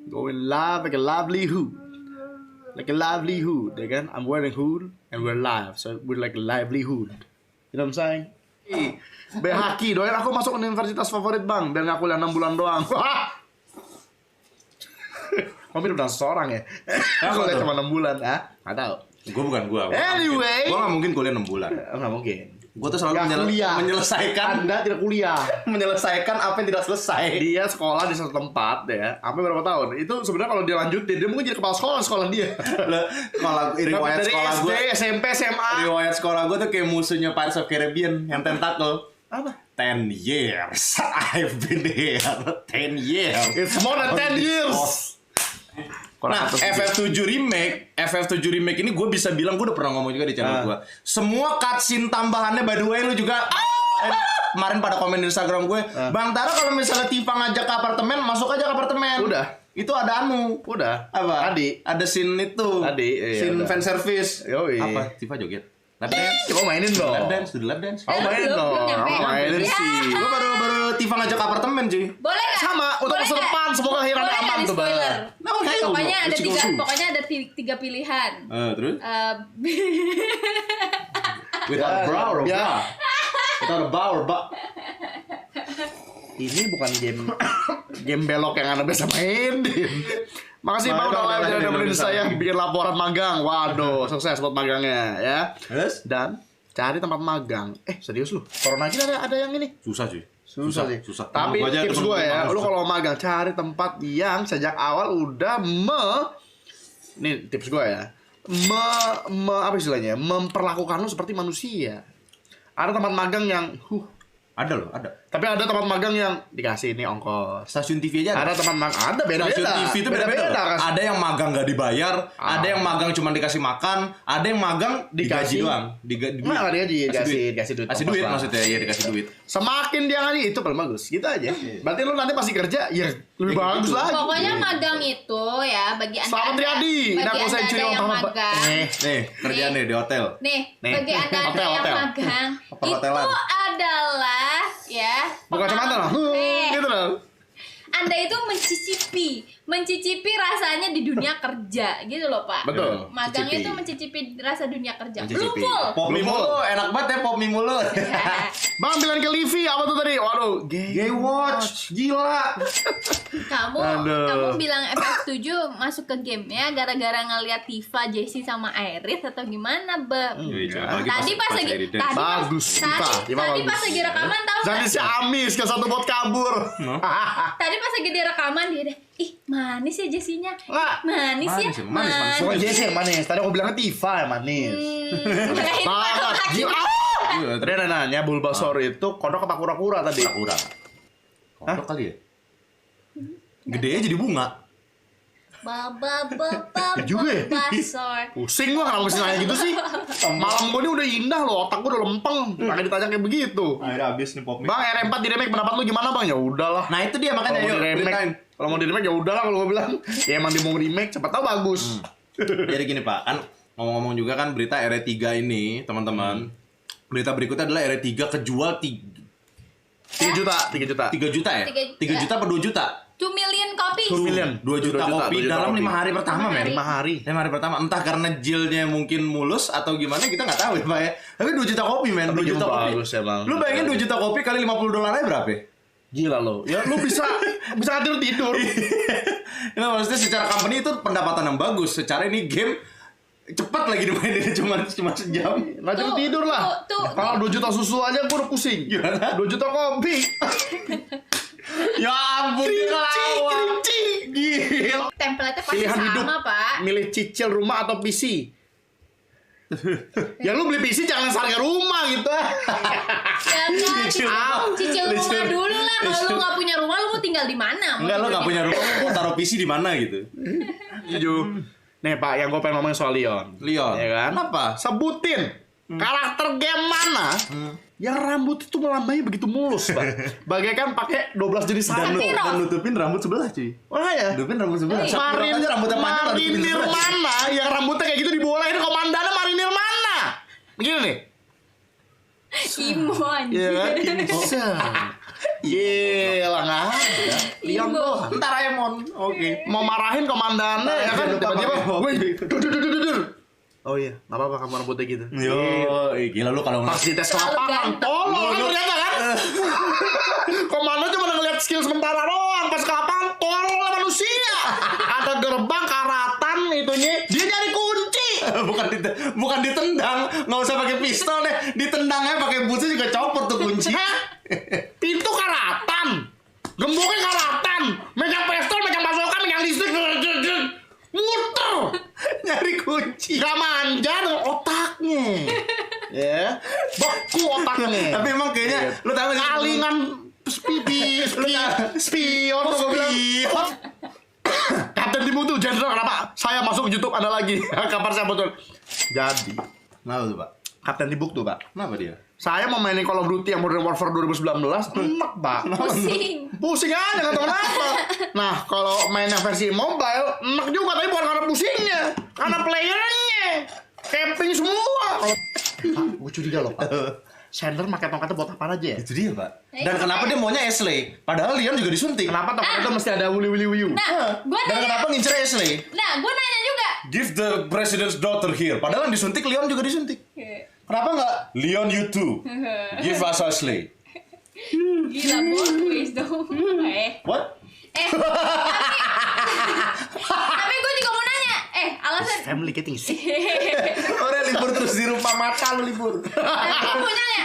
Going live like a livelihood. Like a livelihood, ya kan? I'm wearing hood and we're live, so we're like a livelihood. You know what I'm saying? Haki, doain aku masuk universitas favorit bang, biar nggak kuliah 6 bulan doang. Kamu udah seorang ya? Aku kuliah cuma 6 bulan, nggak tahu. Gue bukan gue. Anyway, gue nggak mungkin kuliah 6 bulan. Nggak mungkin. Gue tuh selalu menyelesaikan. Anda tidak kuliah. Menyelesaikan apa yang tidak selesai. Dia sekolah di satu tempat ya, sampai berapa tahun? Itu sebenarnya kalau dia lanjutin, dia mungkin jadi kepala sekolah dia. Kalau riwayat dari sekolah SD, gue, SMP, SMA. riwayat sekolah gue tuh kayak musuhnya Pirates of Caribbean yang tentakel. Apa? 10 years I've been here. 10 years. It's more than 10 years. Nah, FF7 remake ini gue bisa bilang, gue udah pernah ngomong juga di channel gue. Semua cutscene tambahannya, by the way, lu juga kemarin pada komen di Instagram gue, Bang Tara kalau misalnya Tifa ngajak ke apartemen, masuk aja ke apartemen. Udah. Itu ada Udah. apa? Tadi. Ada scene itu. Tadi. Iya, scene udah. fan service. Yoi. Apa? Tifa joget. Lap dance. Coba mainin dong. Lap dance. Oh, mainin dong. Mainin sih. Gue baru Tifa ngajak ke apartemen cuy. Boleh nggak? Sama, untuk masa depan semoga akhirannya Boleh aman nggak tuh, Bang. di-spoiler? Pokoknya ada Let's tiga pilihan. Terus? Ya, Without a brow, ya. Without a bow, Pak. Ini bukan game belok yang Anda biasa mainin. Makasih Bang udah nemenin saya bikin laporan magang. Waduh, sukses buat magangnya ya. Terus? Dan cari tempat magang. Serius lu? Corona aja ada yang ini. Susah cuy. Susah sih. Susah. Tapi Gua aja tips temen gue ya, gua lu susah. kalau magang cari tempat yang sejak awal udah nih tips gue ya. Apa istilahnya? Memperlakukan lu seperti manusia. Ada tempat magang yang Ada loh, ada. tapi ada tempat magang yang dikasih ini ongkos. Stasiun TV aja Ada tempat magang, ada beda-beda. Stasiun TV itu beda-beda. Kan? Ada yang magang nggak dibayar, ada yang magang cuma dikasih makan, ada yang magang digaji Dikasih. doang. Nggak digaji, dikasih duit. Kasih ongkos duit lah. maksudnya, ya dikasih duit. Semakin dia ngasih itu paling bagus, gitu aja. Berarti lu nanti pasti kerja, ya lebih Ya, bagus gitu. lagi. Pokoknya magang itu ya bagi anda Selamat Riyadi. Nah, aku saya curi yang uang tambah. magang. Nih, kerjaan nih di hotel. Nih, Nih. bagi anda yang Hotel. magang Perhotelan. itu adalah ya Bukan cuma lah, gitu loh. Anda itu mencicipi rasanya di dunia kerja gitu loh Pak. Betul. Magang Cicipi. itu mencicipi rasa dunia kerja. Mencicipi. Belum full. Pop mie mulu, enak banget ya pop mie mulu. Bang bilang ke Livi apa tuh tadi? Waduh, Gay watch, gila. Kamu bilang FF7 masuk ke game ya gara-gara ngeliat Tifa, Jessie sama Iris atau gimana, Be? Tadi pas lagi Bagus, Tifa tadi bagus. pas lagi rekaman tahu Jadi nggak? si Amis ke satu bot kabur. Tadi pas lagi di rekaman dia deh, ih manis ya Jessinya, Nggak. manis ya, Manis. Bukan Jessie yang manis. Tadi aku bilangnya Tifa yang manis. Itu Banget. lagi. Gila. Tadi ada nanya Bulbasaur itu kodok apa kura-kura tadi? Kura-kura. Kodok kali ya? Gedenya jadi bunga. Juga ya? Bulbasaur. Pusing gua kenapa mesti nanya gitu sih. Malam gua ini udah indah loh, otak gua udah lempeng. Pakai ditanya kayak begitu. Akhirnya habis nih pop mie. Bang, R4 di remake pendapat lu gimana, Bang? Ya udahlah. Nah itu dia makanya Kalau mau yuk di remake, ceritain. kalau mau di remake ya udahlah kalau gua bilang. Ya emang dia mau remake, cepat tahu bagus. Jadi gini Pak, kan ngomong-ngomong juga kan berita RE3 ini teman-teman. Berita berikutnya adalah RE3 kejual 3 juta. 3 juta ya? 3 juta per 2 juta? 2 million kopi. 2 million. 2 juta 2 juta, kopi 2 juta dalam kopi. 5 hari pertama, men. 5 hari. 5 hari pertama, entah karena jilnya mungkin mulus atau gimana kita nggak tahu ya Pak ya. Tapi 2 juta kopi, men. Tapi 2 juta kopi. bagus ya, Bang. Lu bayangin 2 juta kopi kali $50 aja berapa ya? Gila lo. Ya lu bisa tidur. Nah, maksudnya secara company itu pendapatan yang bagus. Secara ini game cepat lagi dimaininnya cuma sejam. Nggak tidur lah. Kalau 2 juta susu aja gua udah pusing. Gimana? 2 juta kopi. Ya ampun, kelawar. Gila. Template-nya pasti Pilihan hidup. sama, Pak. Milih cicil rumah atau PC. Ya lu beli PC jangan harga rumah gitu. Jangan cicil rumah Cicil. dulu lah. Kalau lu nggak punya rumah, lu mau tinggal di mana? Enggak, lo nggak punya rumah, lu taruh PC di mana gitu? Jujur. Nih Pak, yang gue pengen ngomongin soal Leon. Leon. Ya kan? Kenapa? Sebutin karakter game mana yang rambut itu melambai begitu mulus, Pak. Bagaikan pakai 12 jenis sampo. Dan nutupin rambut sebelah, cuy. Oh ya? Nutupin rambut sebelah. Sapir aja rambutnya panjang, nutupin Marinir sebelah. mana yang rambutnya kayak gitu dibolain komandannya marinir mana? Begini nih. Imo Iya anjir. kan? Gila nggak ada. Leon Imbo. doang. Ntar Raemon. Oke. Mau marahin komandannya ya kan tiba-tiba. Wih, dur. Oh iya, nggak apa-apa kamu rambutnya gitu. Yo, gila lu kalau Pas di tes lapangan, tolol kan ternyata kan. Komando cuma ngeliat skill sementara doang, pas ke lapangan tolol lah manusia. Ada gerbang karatan itunya, dia nyari kunci. bukan ditendang, nggak usah pakai pistol deh, ditendangnya pakai busi juga copot tuh kunci. Pintu karatan, gemboknya karatan, megang pistol, megang bazoka, megang listrik, muter. Nyari kunci. Gak manja dengan otaknya. Ya, beku otaknya. Tapi emang kayaknya lu tahu nggak sih? Kalingan spion tuh gue bilang. Kapten Timur tuh jenderal kenapa saya masuk YouTube Anda lagi. Kabar saya betul. Jadi, Kenapa tuh Pak? Kapten Tibuk tuh Pak. Kenapa dia? Saya mau mainin Call of Duty yang Modern Warfare 2019, enak Pak. Pusing. Pusing aja nggak tahu kenapa. Nah kalau mainnya versi mobile, enak juga tapi bukan karena pusingnya, karena playernya camping semua. Pak, gue curiga loh Pak. Sandler pakai tongkatnya buat apa aja ya? Itu dia Pak. Dan kenapa dia maunya Ashley? Padahal Leon juga disuntik. Kenapa tongkatnya mesti ada wuli-wuli-wiu? Nah, gue Dan nanya. kenapa ngincer Ashley? Nah, gue nanya juga. Give the president's daughter here. Padahal yang disuntik Leon juga disuntik. Kenapa nggak Leon you too? Give us Ashley. Gila, boys dong. What? Tapi gue juga mau nanya. Alasan. Family getting sick. Orang libur terus di rumah mata lu libur. Tapi gue mau nanya.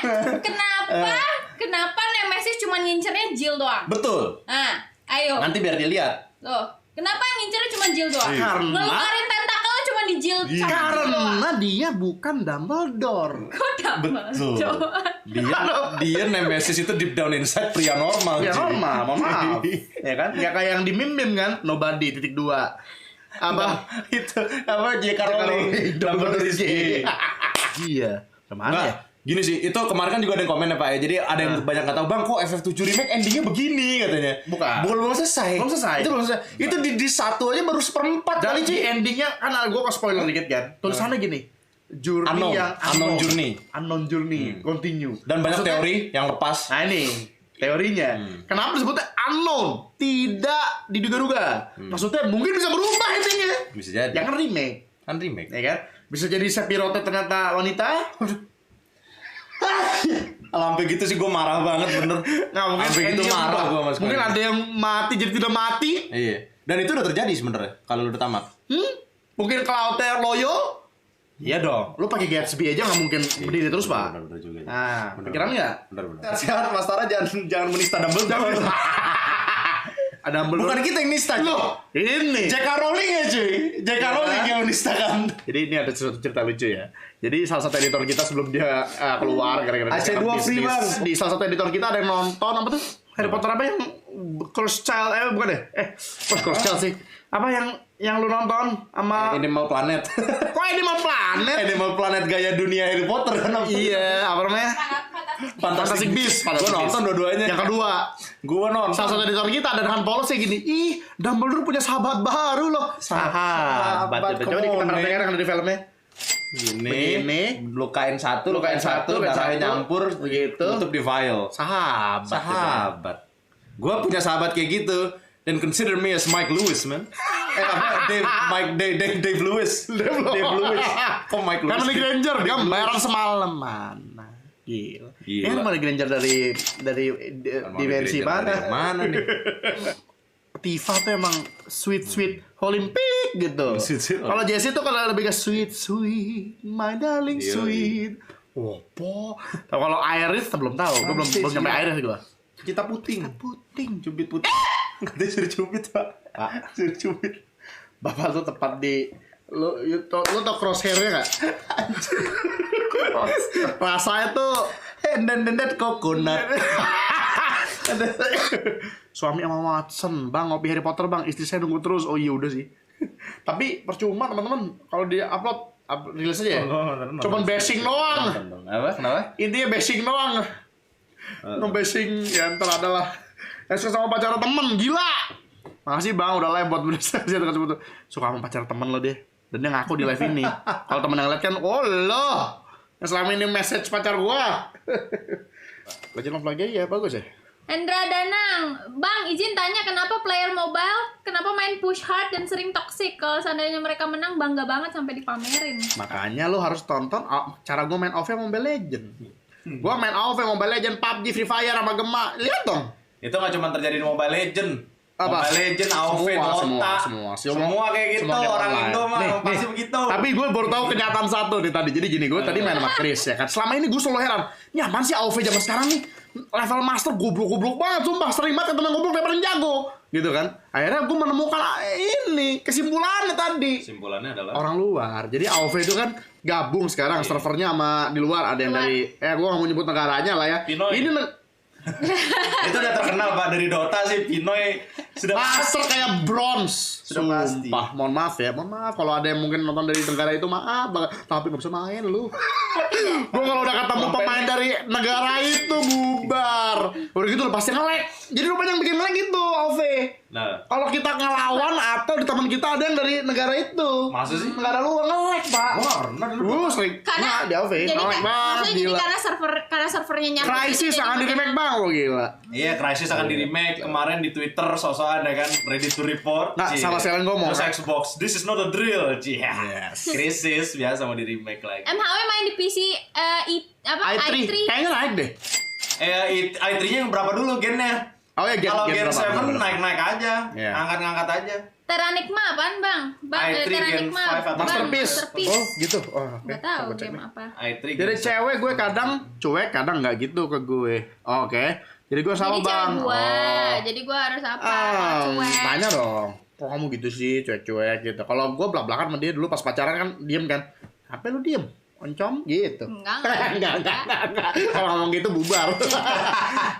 Kenapa Nemesis cuma ngincernya Jill doang? Betul. Nah, ayo. Nanti biar dia lihat. Loh, kenapa yang ngincernya cuma Jill doang? Karena- Ngeluarin tentakel cuma di Jill sama Jill doang. Karena dia bukan Dumbledore. Kok Betul. Dumbledore? Dia Nemesis itu deep down inside pria normal. Ya Ji. normal, mohon maaf. Ya kan? Ya kayak yang di meme kan, Nobody .2. Apa? Itu apa J.K. Rowling Dumbledore is gay. Iya. Kemana Nah, ya? gini sih, itu kemarin kan juga ada yang komen ya Pak ya. Jadi ada yang banyak nggak tahu, Bang, kok FF7 remake endingnya begini katanya. Bukan. Belum selesai. Belum selesai. Itu belum selesai. Itu di satu aja baru seperempat Jadi kali Ci. endingnya kan gue ke spoiler dikit kan. Tulisannya gini. Journey Unknown. yang Unknown journey. Unknown journey. Continue. Dan banyak Maksudnya- teori yang lepas. Nah ini teorinya. Kenapa disebutnya unknown? Tidak diduga-duga. Maksudnya mungkin bisa berubah intinya. Bisa jadi. Ya kan remake. Kan remake. Ya kan? Bisa jadi Sephiroth ternyata wanita. Kalau sampai gitu sih gue marah banget bener. Nah, mungkin Sampai gitu endingnya marah berubah. gue mas. Mungkin ada yang mati jadi tidak mati. Iya. Dan itu udah terjadi sebenarnya kalau udah tamat. Mungkin Cloudnya loyo. Iya dong. Lu pakai Gatsby aja nggak mungkin berdiri terus pak. Bener juga. Nah, pikiran nggak? Bener. Sehat Mas Tara jangan menista Dumbledore. Ada Dumbledore. Bukan kita yang nista. Loh, ini. J.K. Rowling ya cuy. J.K. Rowling yang menistakan. Jadi ini ada suatu cerita lucu ya. Jadi salah satu editor kita sebelum dia keluar gara-gara dia AC2 bisnis, free, Bang. di salah satu editor kita ada yang nonton apa tuh Harry Potter apa yang Cursed Child bukan deh Cursed Child sih apa yang lu nonton sama Animal Planet. kok Animal Planet Animal Planet gaya dunia Harry Potter kan apa? iya apa namanya Fantastic Beasts Gue nonton dua-duanya. yang kedua Gue nonton. salah satu editor kita ada dengan polos kayak gini ih Dumbledore punya sahabat baru loh Sahabat coba kita kemana? perhatikan yang ada di filmnya Begini, lukain satu, campur, darahnya nyampur, begitu. tutup di vial. Sahabat. Gue punya sahabat kayak gitu. Dan consider me as Mike Lewis, man. Apa? Dave Lewis. Dave Lewis. Kok Mike Lewis? Hermione Granger gambaran semalam mana? Gila. Gila. Ini Hermione Granger dari dimensi mana? Mana nih? Tifa tuh emang sweet Olympic gitu. Sweet. Kalau Jessie tuh kalau lebih ke sweet my darling Iya, sweet. Opo. Kalau Iris belum tahu. Gue belum nyampe Iris gue. Kita puting. Cubit puting. Katanya suruh cubit, Pak. Suruh cubit. Bapak tuh tepat di lu tau crosshair-nya enggak? Rasanya tuh And then that coconut. suami sama Watson, bang ngopi Harry Potter bang, istri saya nunggu terus. Oh iya udah sih. Tapi percuma teman-teman kalau dia upload rilis aja ya. Cuman bashing doang. Apa? Kenapa? Intinya bashing doang. Bashing ya ntar adalah. Suka sama pacar temen, gila. Makasih bang udah live buat bener. Suka sama pacar temen lo deh. Dan dia ngaku di live ini. Kalau temen yang lihat kan, oh lo yang selama ini message pacar gua. Legend of Legaia ya bagus ya. Hendra Danang, Bang izin tanya kenapa player mobile kenapa main push hard dan sering toxic? Kalau seandainya mereka menang bangga banget sampai dipamerin. Makanya lu harus tonton cara gue main AoV Mobile Legend. Gue main AoV Mobile Legend, PUBG, Free Fire sama Gema. Lihat dong. Itu nggak cuma terjadi di Mobile Legend. Apa? Mobile Legend, AoV, Dota, semua kayak gitu. Orang Indo mah pasti begitu. Tapi gue baru tahu kenyataan satu nih tadi. Jadi gini, gue tadi main sama Chris ya kan. Selama ini gue selalu heran. Ini apaan sih AoV zaman sekarang nih? Level master goblok-goblok banget, sumpah. Sering banget temen goblok daripada yang jago. Gitu kan. Akhirnya gue menemukan ini kesimpulannya tadi. Kesimpulannya adalah orang luar. Jadi AoV itu kan gabung sekarang servernya sama di luar. Ada yang dari gue gak mau nyebut negaranya lah ya. Pinoy. Ini itu udah terkenal Pak dari Dota sih. Pinoy sudah master kayak bronze. Sudah pasti. Sumpah, mohon maaf ya. Mohon maaf kalau ada yang mungkin nonton dari negara itu, maaf banget. Tapi gak bisa main lu. Gue kalau udah ketemu pemain dari negara itu bubar. Udah gitu lu pasti nge-lag. Jadi rupanya yang bikin lag itu AoV. Nah, Kalau kita ngelawan atau di teman kita ada yang dari negara itu. masa sih? Negara luar nge-lag, Pak. Gua nggak pernah dulu. Lu sering. Karena Nah, di AoV jadi nge-lag banget, maksudnya jadi gila. karena servernya nyatu. Crisis akan di remake bang, lo gila. Iya, Crysis akan di remake kemarin di Twitter sosokan ya kan, ready to report. Nah, sama sekalian gua mau. Terus Xbox, this is not a drill, Cie. Yes. Crisis biasa mau di remake lagi. MHW main di PC i3. i3. Kayaknya naik deh. i3-nya yang berapa dulu gennya? Oh ya, Kalau Gen berapa? 7 naik-naik aja, Iya. angkat-ngangkat aja. Teranigma apaan bang? i3 Gen 5 atau Masterpiece. Masterpiece. Oh gitu. Oh, oke. Gak tahu Coba cek game nih. apa. i3 Jadi Gen cewek gue kadang cuek, kadang nggak gitu ke gue. Oh, oke. Jadi gue sama Jadi bang. cewek gua, Oh. jadi gua harus apa? Cuek. Tanya dong. Kok kamu gitu sih, cuek-cuek gitu. Kalau gue belak-belakan sama dia dulu pas pacaran kan diem kan. Apa lu diem? Oncom gitu. Enggak. enggak. Kalau ngomong gitu bubar.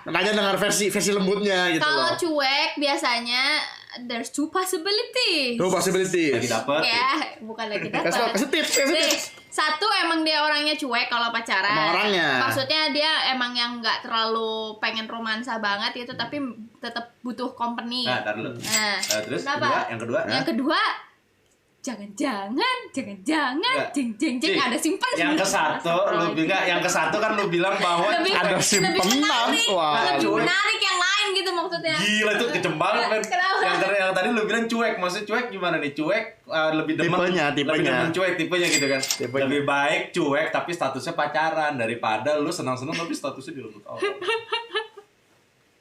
Makanya dengar versi lembutnya gitu Kalau loh. cuek biasanya there's two possibility. Tuh possibilities. lagi dapet. Ya, bukan lagi dapat. Kasih tips. Satu emang dia orangnya cuek kalau pacaran. Emang orangnya. Maksudnya dia emang yang nggak terlalu pengen romansa banget gitu, tapi tetap butuh company. Nah, tar dulu. Nah, Terus kenapa? yang kedua. Yang kedua, jangan-jangan, Nggak. jeng Cik, ada simpen. yang ke satu lu bilang, yang ke satu kan lu bilang bahwa Lebih- Ada simpenan. menarik, Wah. lebih cuek. menarik yang lain gitu maksudnya. gila itu kejem banget men. Kenapa? Yang tadi lu bilang cuek, maksudnya cuek gimana nih? Cuek lebih demen Tipenya. lebih demen cuek tipenya gitu kan. Tipenya. Lebih baik cuek tapi statusnya pacaran daripada lu senang-senang tapi statusnya direbut orang.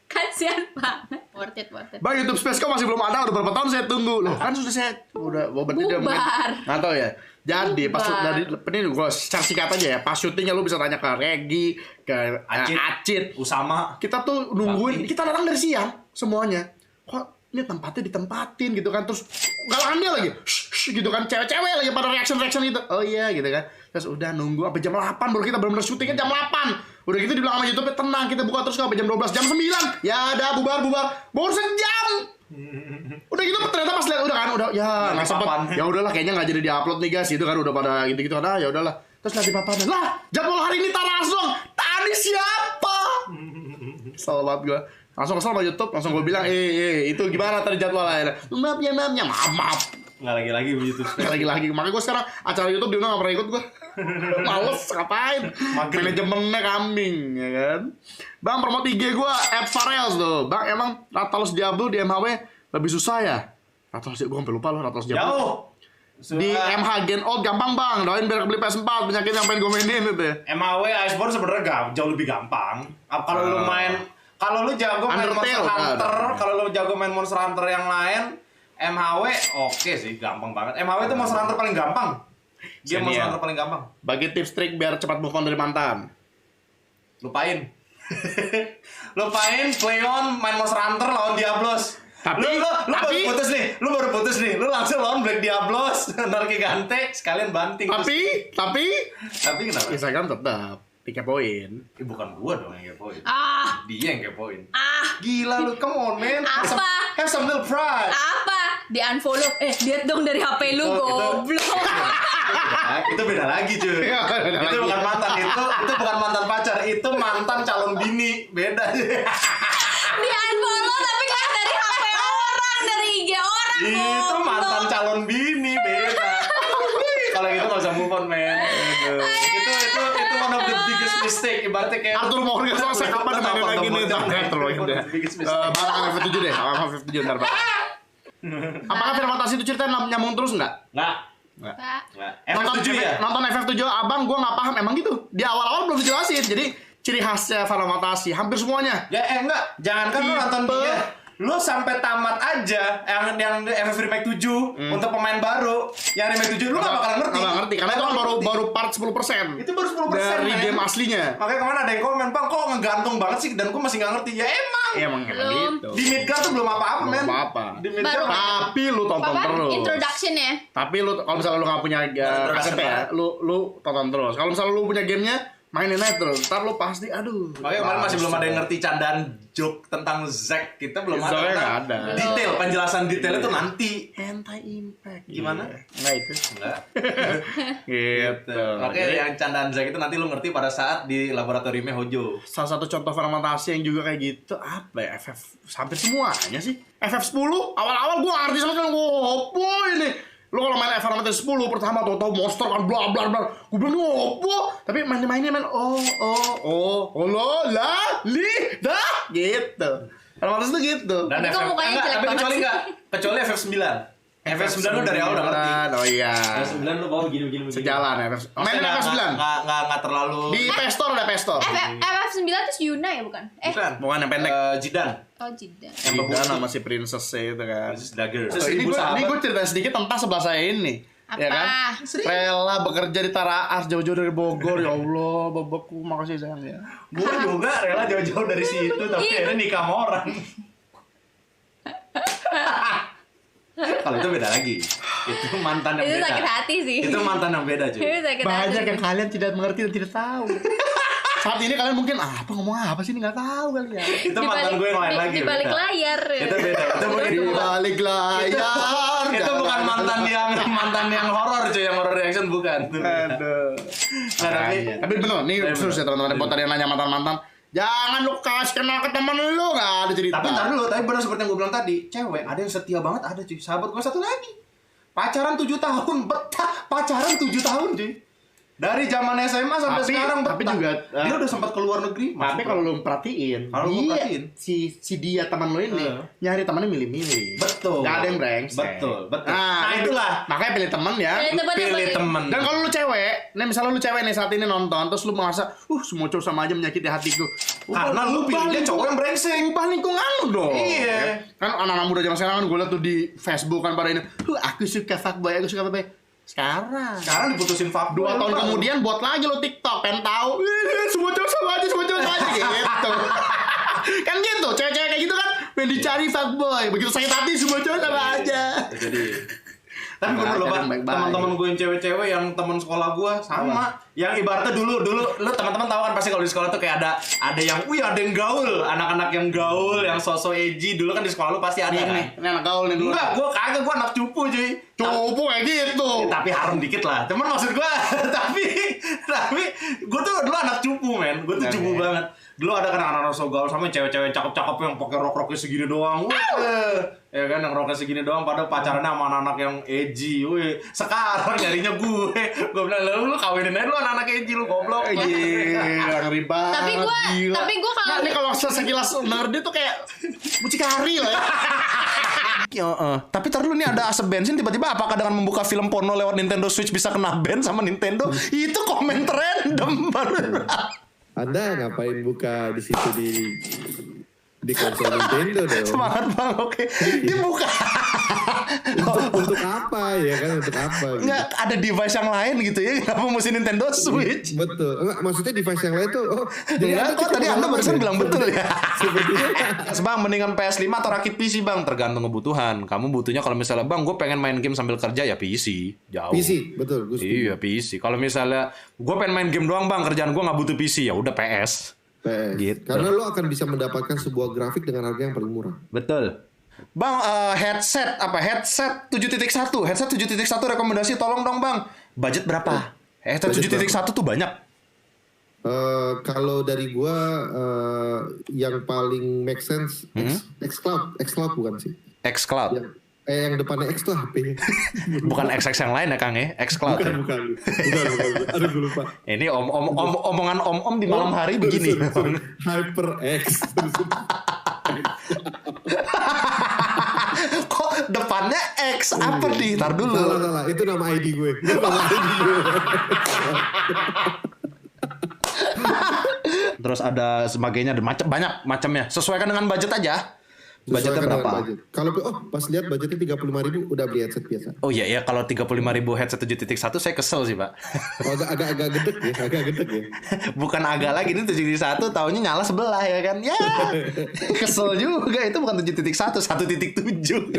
Kasian banget. Worth it. Bang, YouTube Space kok masih belum ada, udah berapa tahun saya tunggu loh. Kan sudah saya berarti dia mungkin Bubar. nggak tahu ya. Jadi pas Bubar. dari ini gue secara singkat aja ya. Pas syutingnya lu bisa tanya ke Regi, ke Acit. Usama. Kita tuh nungguin, kita datang dari siang semuanya. Kok ini tempatnya ditempatin gitu kan, terus galangan dia lagi shh, gitu kan, cewek-cewek lagi pada reaction gitu. Oh iya gitu kan. Terus udah nunggu sampai jam 8 baru kita benar-benar syutingnya jam 8. Udah gitu dibilang sama YouTube tenang, kita buka terus sampai jam 12, jam 9. Ya ada bubar. Baru sejam. Udah gitu ternyata pas lihat udah kan udah ya nggak sempet. papan. Ya udahlah kayaknya nggak jadi diupload nih guys, itu kan udah pada gitu-gitu kan. Ya udahlah. Terus nanti papannya, "Lah, jadwal hari ini taras dong. Tadi siapa?" Kesel banget gue. Langsung kesel sama YouTube, langsung gue bilang, itu gimana tadi jadwalnya? Maaf. Nggak lagi-lagi begitu. Lagi. Makanya gue sekarang acara YouTube diundang gak pernah ikut gue. Males, ngapain? Mager. Manajemennya kambing, ya kan? Bang, promote IG gue, @farels tuh. Bang, emang Ratalos Diablo di MHW lebih susah ya? Ratalos Diablo, gue sampai lupa loh Ratalos Diablo. Jauh. Di MH Gen Old gampang bang, doain biar beli PS4, penyakit yang pengen gue mainin itu ya. MAW Iceborne sebenarnya jauh lebih gampang. Kalau lu main, kalau lu jago main Undertale, Monster Hunter, kan? kalau lu jago main Monster Hunter yang lain, MHW oke sih, gampang banget. MHW itu Monster Hunter paling gampang. Dia Genial. Monster Hunter paling gampang. Bagi tips trik biar cepat move on dari mantan. Lupain. Lupain play on main Monster Hunter lawan Diablos. Tapi- lu tapi- baru putus nih. Lu langsung lawan Black Diablos, Narkigante, sekalian banting. Tapi Tapi kenapa? Instagram tetap dikepoin. Bukan gua dong yang kepoin. Dia yang kepoin. Gila lu, come on man. Apa? Have some little pride. Apa? Di unfollow. Lihat dong dari HP lu, goblok. Itu beda lagi cuy. Iya, beda Itu lagi. bukan mantan, itu bukan mantan pacar, itu mantan calon bini. Beda. Di unfollow tapi kan dari HP orang, dari IG orang. Itu goblok. mantan calon bini, beda. Kalau gitu nggak usah move on, man. Itu one of the biggest biggest mistake ibaratnya kayak Arthur Morgan selesai kapan mainin lagi nih? Arthur Morgan deh. Biggest mistake. Balakan FF7 deh. Balakan FF7 ntar Bang. Apakah Final Fantasy itu ceritanya nyambung terus nggak? Nggak. Pak. FF7 ya? Nonton FF7 abang gue nggak paham emang gitu. Di awal-awal belum dijelasin. Jadi ciri khasnya Final Fantasy hampir semuanya. Ya enggak, jangankan lu nonton Tipe. dia. Lu sampai tamat aja yang FF Remake 7 untuk pemain baru. Yang Remake 7 lu enggak bakalan ngerti. Nggak ngerti karena itu kan baru part 10%. Itu baru 10% dari men. game aslinya. Makanya kemarin ada yang komen, "Bang, kok ngegantung banget sih?" Dan gua masih nggak ngerti. Ya emang. Emang Belum. gitu. Di Midgard tuh belum apa-apa, men. Belum apa-apa. Di Midgard Baru. Tapi lu tonton Apa? terus. Introduction ya. Tapi lu kalau misalnya lu nggak punya Introduction ACP ya, banget. lu tonton terus. Kalau misalnya lu punya gamenya, mainin aja terus. Ntar lu pasti, aduh. Makanya kemarin masih belum ada yang ngerti candaan joke tentang Zack. Kita belum ada. Zack nggak ada. Detail, penjelasan detailnya tuh nanti. Anti impact. Gimana? Enggak itu. Enggak. Gitu. Makanya yang candaan Zack itu nanti lu ngerti pada saat di laboratoriumnya Hojo. Salah satu contoh Final Fantasy yang juga kayak gitu apa ya, FF hampir semuanya sih. FF10 awal-awal gua ngerti sama sekali, opo ini. Lu kalau main Final Fantasy 10 pertama tau monster kan bla bla bla. Gua bilang opo, tapi mainnya main lo la li dah gitu. Final Fantasy tuh gitu. Dan Tapi kok mukanya jelek tapi banget kecuali sih? enggak, kecuali FF9. FF9 lu dari awal udah ngerti. Oh iya. FF9 lu bawa begini. Sejalan FF. Mainin FF9. Enggak terlalu. Di PS Store ada PS Store. FF9 itu Yuna ya bukan? Bukan yang pendek. Jidan. Oh Jidan. Jidan sama si princess itu kan. Princess Dagger. Ini gue cerita sedikit tentang sebelah saya ini. Apa? Ya kan? Rela bekerja di Taraas jauh-jauh dari Bogor. Ya Allah, babakku makasih sayang ya. Gue juga rela jauh-jauh dari situ tapi akhirnya nikah sama orang. Kalau itu beda lagi. Itu mantan yang Itu beda. sakit hati sih. Itu mantan yang beda, cuy. Itu sakit Banyak hati. yang kalian tidak mengerti dan tidak tahu. Saat ini kalian mungkin apa ngomong apa sih ini nggak tahu kali ya. Itu mantan gue yang lain lagi. Di balik beda. layar. Itu beda. Di balik layar. Itu bukan mantan yang horor, cuy, yang horror reaction bukan. Aduh. Nah, Tapi bener, nih Tapi serius ya teman-teman. Buat tadi yang nanya mantan-mantan, jangan lu kasih kenal ke temen lu, nggak ada cerita. Tapi ntar dulu, tapi benar seperti yang gue bilang tadi, cewek ada yang setia banget ada cuy. Sahabat gue satu lagi, pacaran 7 tahun, betah pacaran 7 tahun cuy. Dari zaman SMA sampai sekarang betah. Tapi juga dia udah sempat keluar negeri. Tapi kalau lu perhatiin, si dia teman lu ini nyari temannya milih-milih. Betul. Gak ada yang brengsek. Betul. Nah, itulah. Makanya pilih teman ya. Pilih temen. Dan kalau lu cewek, nih misalnya lu cewek nih saat ini nonton, terus lu merasa, semua cowok sama aja menyakiti hatiku. Karena lu pilihnya cowok yang brengsek. Ubah lingkungan lu dong. Iya. Kan anak-anak muda zaman sekarang kan gue liat tuh di Facebook kan pada ini, aku suka fuckboy, aku suka fuckboy. Sekarang Diputusin fuckboy. 2 tahun kemudian buat lagi lo TikTok, pengen tahu semua cowok sama aja gitu. Kan gitu, cewek-cewek kayak gitu kan pengen dicari fuckboy, begitu sakit hati semua cowok sama aja. Jadi tapi bener loh Pak, teman-teman gue yang cewek-cewek yang teman sekolah gue sama. Yang ibaratnya dulu lu teman-teman tahu kan pasti kalau di sekolah tuh kayak ada yang ada yang gaul, anak-anak yang gaul, yang sosok edgy. Dulu kan di sekolah lu pasti ada kan. Ini anak gaul nih dulu. Enggak, gue kagak, gue anak cupu cuy. Cupu kayak gitu. Tapi harum dikit lah. Cuman maksud gue, tapi gue tuh dulu anak cupu men. Gue tuh cupu banget. Dulu ada kan anak-anak so gaul sama cewek-cewek cakep-cakep yang pakai rok-roknya segini doang. Ya kan yang roknya segini doang pada pacarannya sama anak-anak yang edgy. Sekarang nyarinya gue bilang lu kawinin aja lu anak-anak edgy lu goblok. Gila, ngeri banget. Tapi gue kalau Nah, ini kalau sekilas denger dia tuh kayak mucikari lah ya. Tapi tar dulu nih ada asap bensin tiba-tiba apakah dengan membuka film porno lewat Nintendo Switch bisa kena ban sama Nintendo? Itu komen random baru. Anda ngapain buka di situ di konsol Nintendo dong? Semangat bang, oke. Dibuka. Untuk apa ya kan? Untuk apa? Gitu. Nggak ada device yang lain gitu ya? Kenapa mesti Nintendo Switch? Betul. Enggak, maksudnya device yang lain tuh. Jadi kok tadi Anda barusan bilang betul ya? Sepertinya. Bang, mendingan PS5 atau rakit PC bang? Tergantung kebutuhan. Kamu butuhnya kalau misalnya bang, gue pengen main game sambil kerja ya PC. Jauh. PC, betul. Iya PC. Kalau misalnya gue pengen main game doang bang, kerjaan gue nggak butuh PC ya udah PS. PS. Gitu. Karena lo akan bisa mendapatkan sebuah grafik dengan harga yang paling murah. Betul. Bang, headset 7.1. Headset 7.1 rekomendasi tolong dong bang. Budget berapa? Headset 7.1 tuh banyak. Kalau dari gua yang paling make sense xCloud bukan sih? xCloud. yang depannya X tuh HP. Bukan XX yang lain ya Kang ya, X Cloud. Bukan. Aduh gue lupa. Ini omongan om di malam hari begini. Sorry. HyperX. Kok depannya X apa nih? Tar dulu. Salah. Itu nama ID gue. Nama ID gue. Terus ada sebagainya, ada banyak macamnya. Sesuaikan dengan budget aja. Budgetnya berapa? Kalau pas lihat budgetnya 35.000 udah beli headset biasa. Oh iya ya, kalau 35.000 headset 7.1 saya kesel sih, Pak. Oh, agak gedek ya. Bukan agak lagi, ini 7.1 taunya nyala sebelah ya kan. Ya. Kesel juga, itu bukan 7.1, 1.7.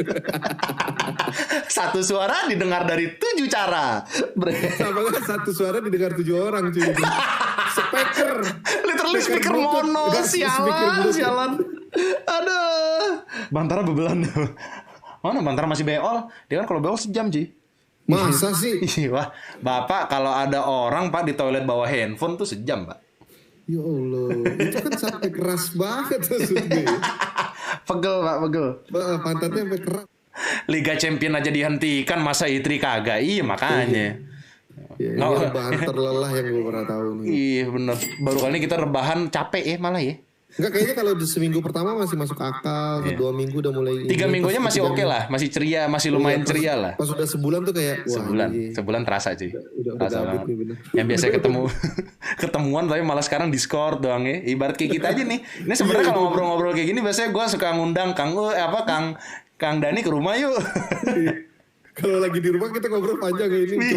Satu suara didengar dari 7 cara. Sama kan satu suara didengar 7 orang cuy. Speaker. Literally speaker mono, sialan. Aduh. Bantara bebelan. Mana Bantara masih beol? Dia kan kalau beol sejam, Ji. Masa sih? Wah, Bapak kalau ada orang Pak di toilet bawa handphone tuh sejam, Pak. Ya Allah, itu kan sampai keras banget maksudnya. Pegel, Pak, pegel. Pantatnya sampai keras. Liga Champion aja dihentikan, masa Itri kagak? Iya, makanya. Ya, ini rebahan terlelah yang gue pernah tahu nih. Iya, bener. Baru kali ini kita rebahan capek malah ya. Enggak, kayaknya kalau di seminggu pertama masih masuk akal, 2 minggu udah mulai 3 minggunya masih oke lah, masih ceria, masih lumayan ceria lah. Pas udah sebulan tuh kayak sebulan terasa sih. Udah gabut nih bener. Yang biasa ketemuan tapi malah sekarang Discord doang ya. Ibarat kayak kita aja nih. Ini sebenarnya kalau ngobrol-ngobrol kayak gini biasanya gue suka ngundang Kang Dani ke rumah yuk. Kalau lagi di rumah kita ngobrol panjang kayak ini.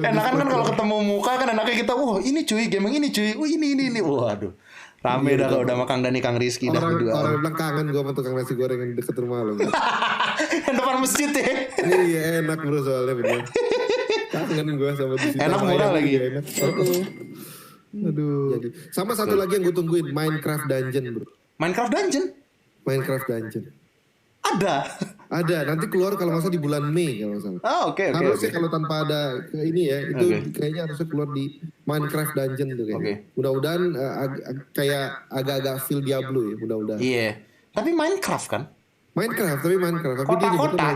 Enakan kan kalau ketemu muka kan enaknya kita, ini cuy, game ini cuy, ini. Waduh. Rame dah kalau udah sama Kang Dani, Kang Rizky dah berdua. Orang bilang kangen gue sama tukang nasi goreng yang deket rumah lo. Yang depan masjid ya. Iya enak bro soalnya bener. Kangen gue sama di situ. Enak murah lagi. Enak. Aduh. Jadi sama satu lagi yang gue tungguin, Minecraft Dungeon bro. Minecraft Dungeon? Ada, nanti keluar kalau nggak salah di bulan Mei kalau nggak salah. Oh, oke. Harusnya kalau tanpa ada ini ya, itu kayaknya harusnya keluar di Minecraft Dungeon tuh kayaknya. Mudah-mudahan kayak agak-agak feel Diablo ya, mudah-mudahan. Iya. Tapi Minecraft kan? Minecraft. Tapi kota-kota.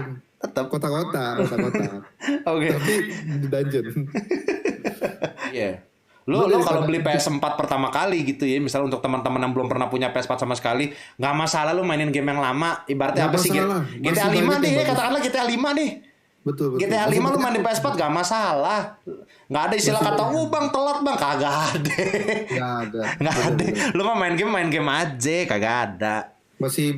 Tetap kota-kota. Oke. Tapi di dungeon. Iya. Lo kalau beli PS4 pertama kali gitu ya, misalnya untuk teman-teman yang belum pernah punya PS4 sama sekali, nggak masalah lo mainin game yang lama. Ibaratnya apa sih GTA 5 deh, katakanlah GTA 5 deh. Betul. GTA 5 lo main di PS4 nggak masalah. Nggak ada istilah kata bang telat bang, kagak ada. Nggak ada. Lo mah main game aja, kagak ada. Masih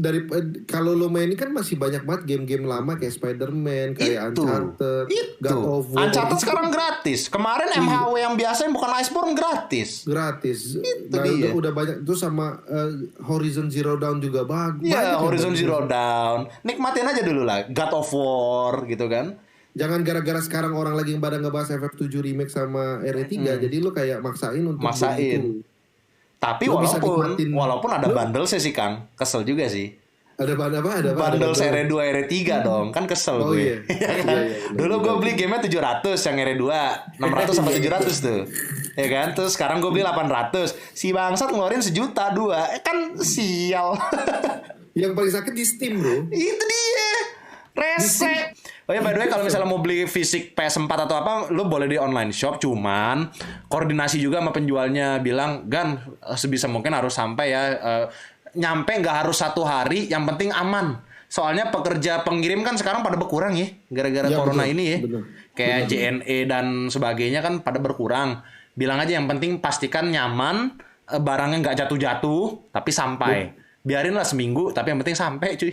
dari kalau lo main ini kan masih banyak banget game-game lama kayak Spider-Man, kayak Uncharted, God of War. Uncharted sekarang gratis. Kemarin MHW yang biasa yang bukan Iceborne gratis. Udah banyak tuh sama Horizon Zero Dawn juga bagus. Iya, Horizon Zero Dawn. Nikmatin aja dulu lah God of War gitu kan. Jangan gara-gara sekarang orang lagi pada ngebahas FF7 remake sama RE3 jadi lo kayak maksain untuk maksain. Tapi walaupun ada bundle sih Kang, kesel juga sih. Ada bundle RE2 RE3 dong, kan kesel gue. Iya. Dulu gue beli gamenya 700 yang RE2, 600 sampai 700 tuh. Ya kan? Terus sekarang gue beli 800. Si bangsat ngeluarin 1 juta 2. Kan sial. Yang paling sakit di Steam, bro. Itu dia. Rese. Oh ya, by the way, kalau misalnya mau beli fisik PS4 atau apa, lu boleh di online shop, cuman koordinasi juga sama penjualnya, bilang, Gan, sebisa mungkin harus sampai ya, nyampe nggak harus 1 hari, yang penting aman. Soalnya pekerja pengirim kan sekarang pada berkurang ya, gara-gara corona ini ya. Kayak JNE dan sebagainya kan pada berkurang. Bilang aja yang penting pastikan nyaman, barangnya nggak jatuh-jatuh, tapi sampai. Biarinlah seminggu, tapi yang penting sampai cuy.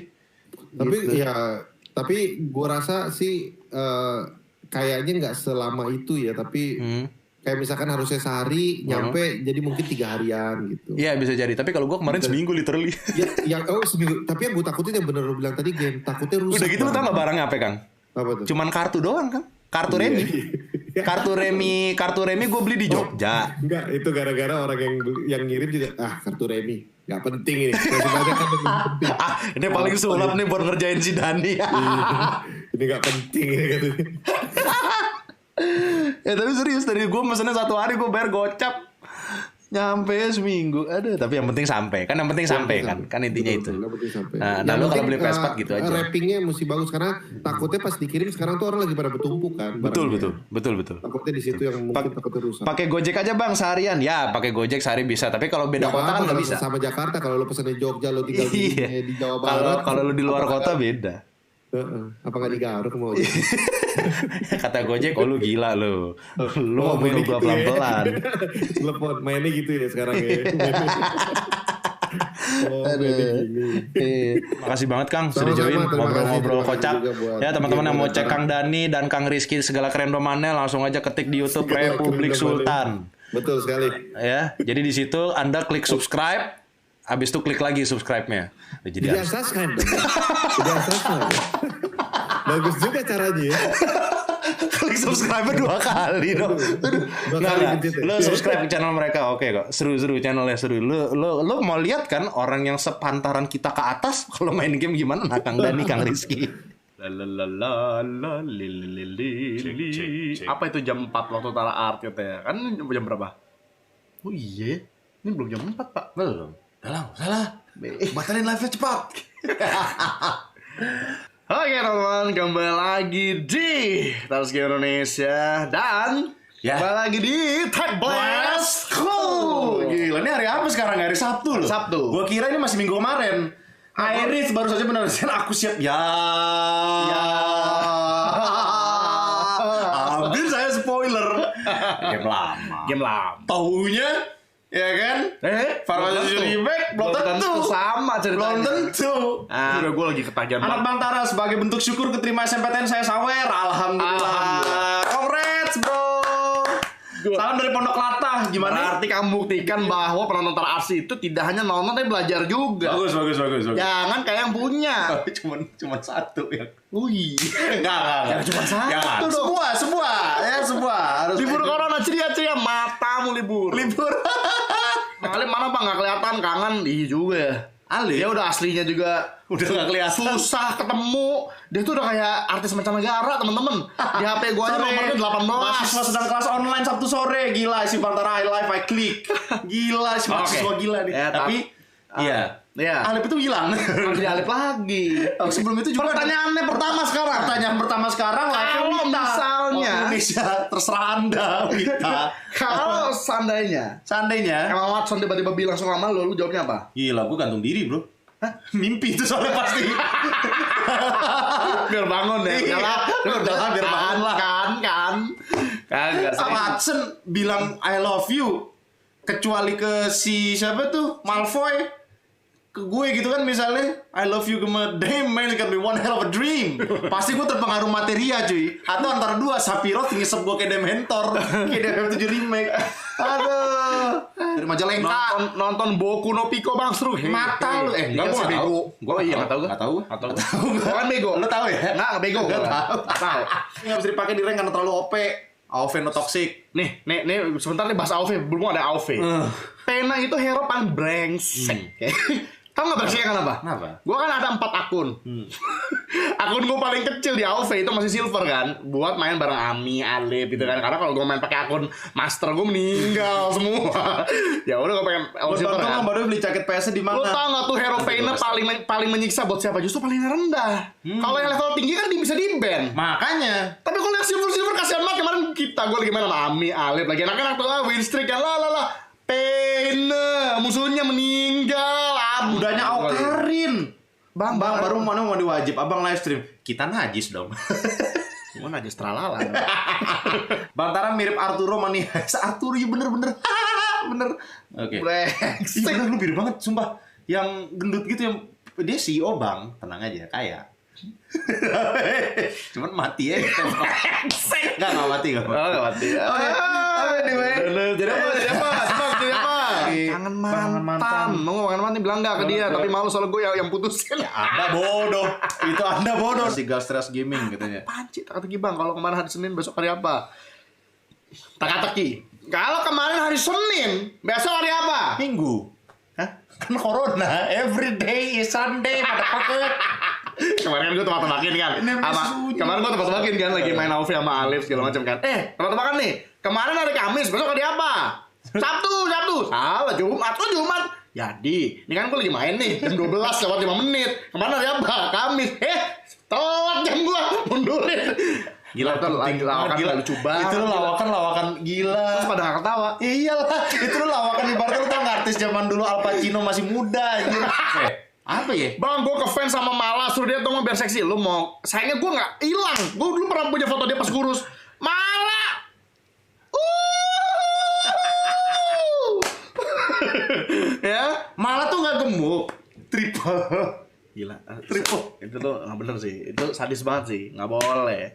Tapi Tapi gue rasa sih kayaknya nggak selama itu ya, tapi kayak misalkan harusnya sehari nyampe, jadi mungkin 3 harian gitu. Iya bisa jadi, tapi kalau gue kemarin seminggu literally. Seminggu. Tapi yang gue takutin yang bener lo bilang tadi, game takutnya rusak. Udah gitu lo tau nggak barangnya apa Kang? Apa tuh? Cuman kartu doang Kang. Kartu remi. Kartu remi gue beli di Jogja. Enggak, itu gara-gara orang yang ngirim juga kartu remi. Gak penting ini. Ini paling sulap nih buat ngerjain si Dani. Ini gak penting ini katanya. Ya tapi serius, dari gue mesennya 1 hari gue bayar gocap. Nyampe seminggu. Aduh, tapi yang penting sampai. Kan yang penting sampai kan. Kan intinya itu. Nah, lu kalau beli PS4 gitu aja. Wrappingnya mesti bagus karena takutnya pas dikirim sekarang tuh orang lagi pada bertumpuk kan. Betul. Takutnya di situ yang mungkin takutnya rusak. Pakai Gojek aja Bang seharian. Ya, pakai Gojek sehari bisa. Tapi kalau beda kota kan nggak bisa. Sama Jakarta kalau lu pesen di Jogja lu tinggal di Jawa Barat. Kalau lu di luar kota beda. Apa nggak digaruk mau? Kata Gojek, lu gila lu. Lu mau bunuh gua pelan-pelan. Telepon mainnya gitu ya sekarang ya. Makasih banget Kang sudah join ngobrol-ngobrol kocak. Ya teman-teman yang mau cek Kang Dani dan Kang Rizky segala kerendomannya langsung aja ketik di YouTube Republik Sultan. Betul sekali. Ya, jadi di situ Anda klik subscribe. Habis itu klik lagi subscribe-nya. Jadi subscribe. Bagus juga caranya ya. Klik subscribe 2 kali dong. Lo subscribe channel mereka oke kok. Seru-seru channelnya seru. Lo mau lihat kan orang yang sepantaran kita ke atas kalau main game gimana? Nah, Kang Dani, Kang Rizky. Apa itu jam 4 waktu Tara Art katanya? Kan jam berapa? Oh iya. Ini belum jam 4, Pak. Belum. Salah. Batalin live-nya cepat. Oke teman-teman, kembali lagi di Tarsky Indonesia dan kembali lagi di Tech Blast School. Gila, ini hari apa sekarang? Hari Sabtu loh. Sabtu. Gua kira ini masih minggu kemarin. Iris baru saja benar aku siap. Ya. Hampir saya spoiler. Game lama. Taunya ya kan? Final Fantasy Remake belum tentu sama ceritanya. Belum tentu. Udah gue lagi ketagihan. Anak Bantara sebagai bentuk syukur keterima SMPTN saya sawer. Alhamdulillah. Congrats bro. Salam dari Pondok Latah. Gimana? Berarti kamu buktikan bahwa penonton Tarasi itu tidak hanya nonton tapi belajar juga. Bagus. Jangan kayak yang punya. Cuman satu ya. Wih. Enggak. Cuma satu dong. Semua. Harus libur corona ceria matamu libur. Alif mana Pak nggak kelihatan kangen juga ya. Alif ya udah aslinya juga udah nggak kelihatan. Susah ketemu. Dia tuh udah kayak artis mancanegara teman-teman. Di HP gua aja nomornya 18. Mahasiswa sedang kelas online Sabtu sore. Gila si Bantara High Life I klik. Gila si mahasiswa gila nih. Ya, tapi iya. Alif itu hilang. Jadi Alif lagi. Sebelum itu juga pertanyaan pertama sekarang kalau misalnya Indonesia terserah Anda Wita. Kalau seandainya emang Watson tiba-tiba bilang sama lu jawabnya apa? Gila, gue gantung diri bro. Mimpi itu soalnya pasti. Biar bangun deh. Udah biar bangun lah. Kan. Kagak. Watson bilang I love you. Kecuali ke si siapa tuh Malfoy. Ke gue gitu kan misalnya I love you gemar. Damn man, it can be one hell of a dream. Pasti gue terpengaruh materia cuy. Atau antara dua Sephiroth ngisep gue kayak Dementor. Kayak FF7 Remake. Aduh. Dari Majalengka nonton Boku no Pico Bang seru. mata lu enggak gua bego. Gua iya enggak tahu. Gua kan bego. Lu tahu ya? Enggak bego. Enggak tahu. Enggak bisa dipakai di rank karena terlalu OP. AoV no toxic. Nih, sebentar nih bahas AoV, belum ada AoV. Pena itu hero paling brengsek. Tahu nggak bersiknya kenapa? Gue kan ada 4 akun. Akun gue paling kecil di AoV itu masih silver kan, buat main bareng Ami, Alif gitu kan. Karena kalau gue main pakai akun master gue meninggal semua. Ya udah gue pengen silver kan. Baru beli jaket PS di mana? Lo tau nggak tuh hero Pena paling menyiksa buat siapa? Justru paling rendah. Kalau yang level tinggi kan bisa di ban. Makanya. Tapi kalau yang silver kasihan banget kemarin gue lagi main sama Ami, Alif lagi enak-enak tuh win streak kan lah. Pena musuhnya meninggal. Udahnya Aukarin. Bang baru mana mau diwajib abang live stream. Kita najis dong. Gua najis tralala. Bantara mirip Arturo Manias. Arturo ya bener. Bener. Oke. Brengsek. Lu biru banget sumpah. Yang gendut gitu yang dia CEO bang, tenang aja kaya. Cuman mati ya. Enggak mati. Jadi apa? Kangen mantan. Mau kangen mantan bilang enggak ke dia, tapi malu soal gue yang putusin. Anda bodoh. Itu Anda bodoh. Si Gastras Gaming katanya. Panci teka-teki Bang, kalau kemarin hari Senin besok hari apa? Teka-teki. Kalau kemarin hari Senin, besok hari apa? Minggu. Hah? Kan corona. Every day is Sunday, motherfucker. Kemarin kan gue tebak-tebakin kan. Kemarin gue tebak-tebakin kan lagi main AoV sama Alif segala macam kan. Tebak-tebakan nih. Kemarin hari Kamis, besok hari apa? Sabtu. Salah, Jumat. Oh, Jumat. Jadi, ini kan gue lagi main nih, jam 12 lewat 5 menit. Kemana dia, Pak? Kamis. Telat jam gue, mundurin. Gila, itu lawakan lucu banget. Itu lawakan gila. Terus pada gak ketawa. Iyalah, itu lu lawakan ibaratnya lu tau gak artis zaman dulu Al Pacino masih muda anjir. Apa ya? Bang, gue ke fans sama Mala, suruh dia dong biar seksi. Lu mau, sayangnya gue gak hilang. Gue dulu pernah punya foto dia pas kurus. Mala! Ya, Malah tuh gak gemuk. Triple. gila. Itu tuh nggak bener sih. Itu sadis banget sih. Nggak boleh.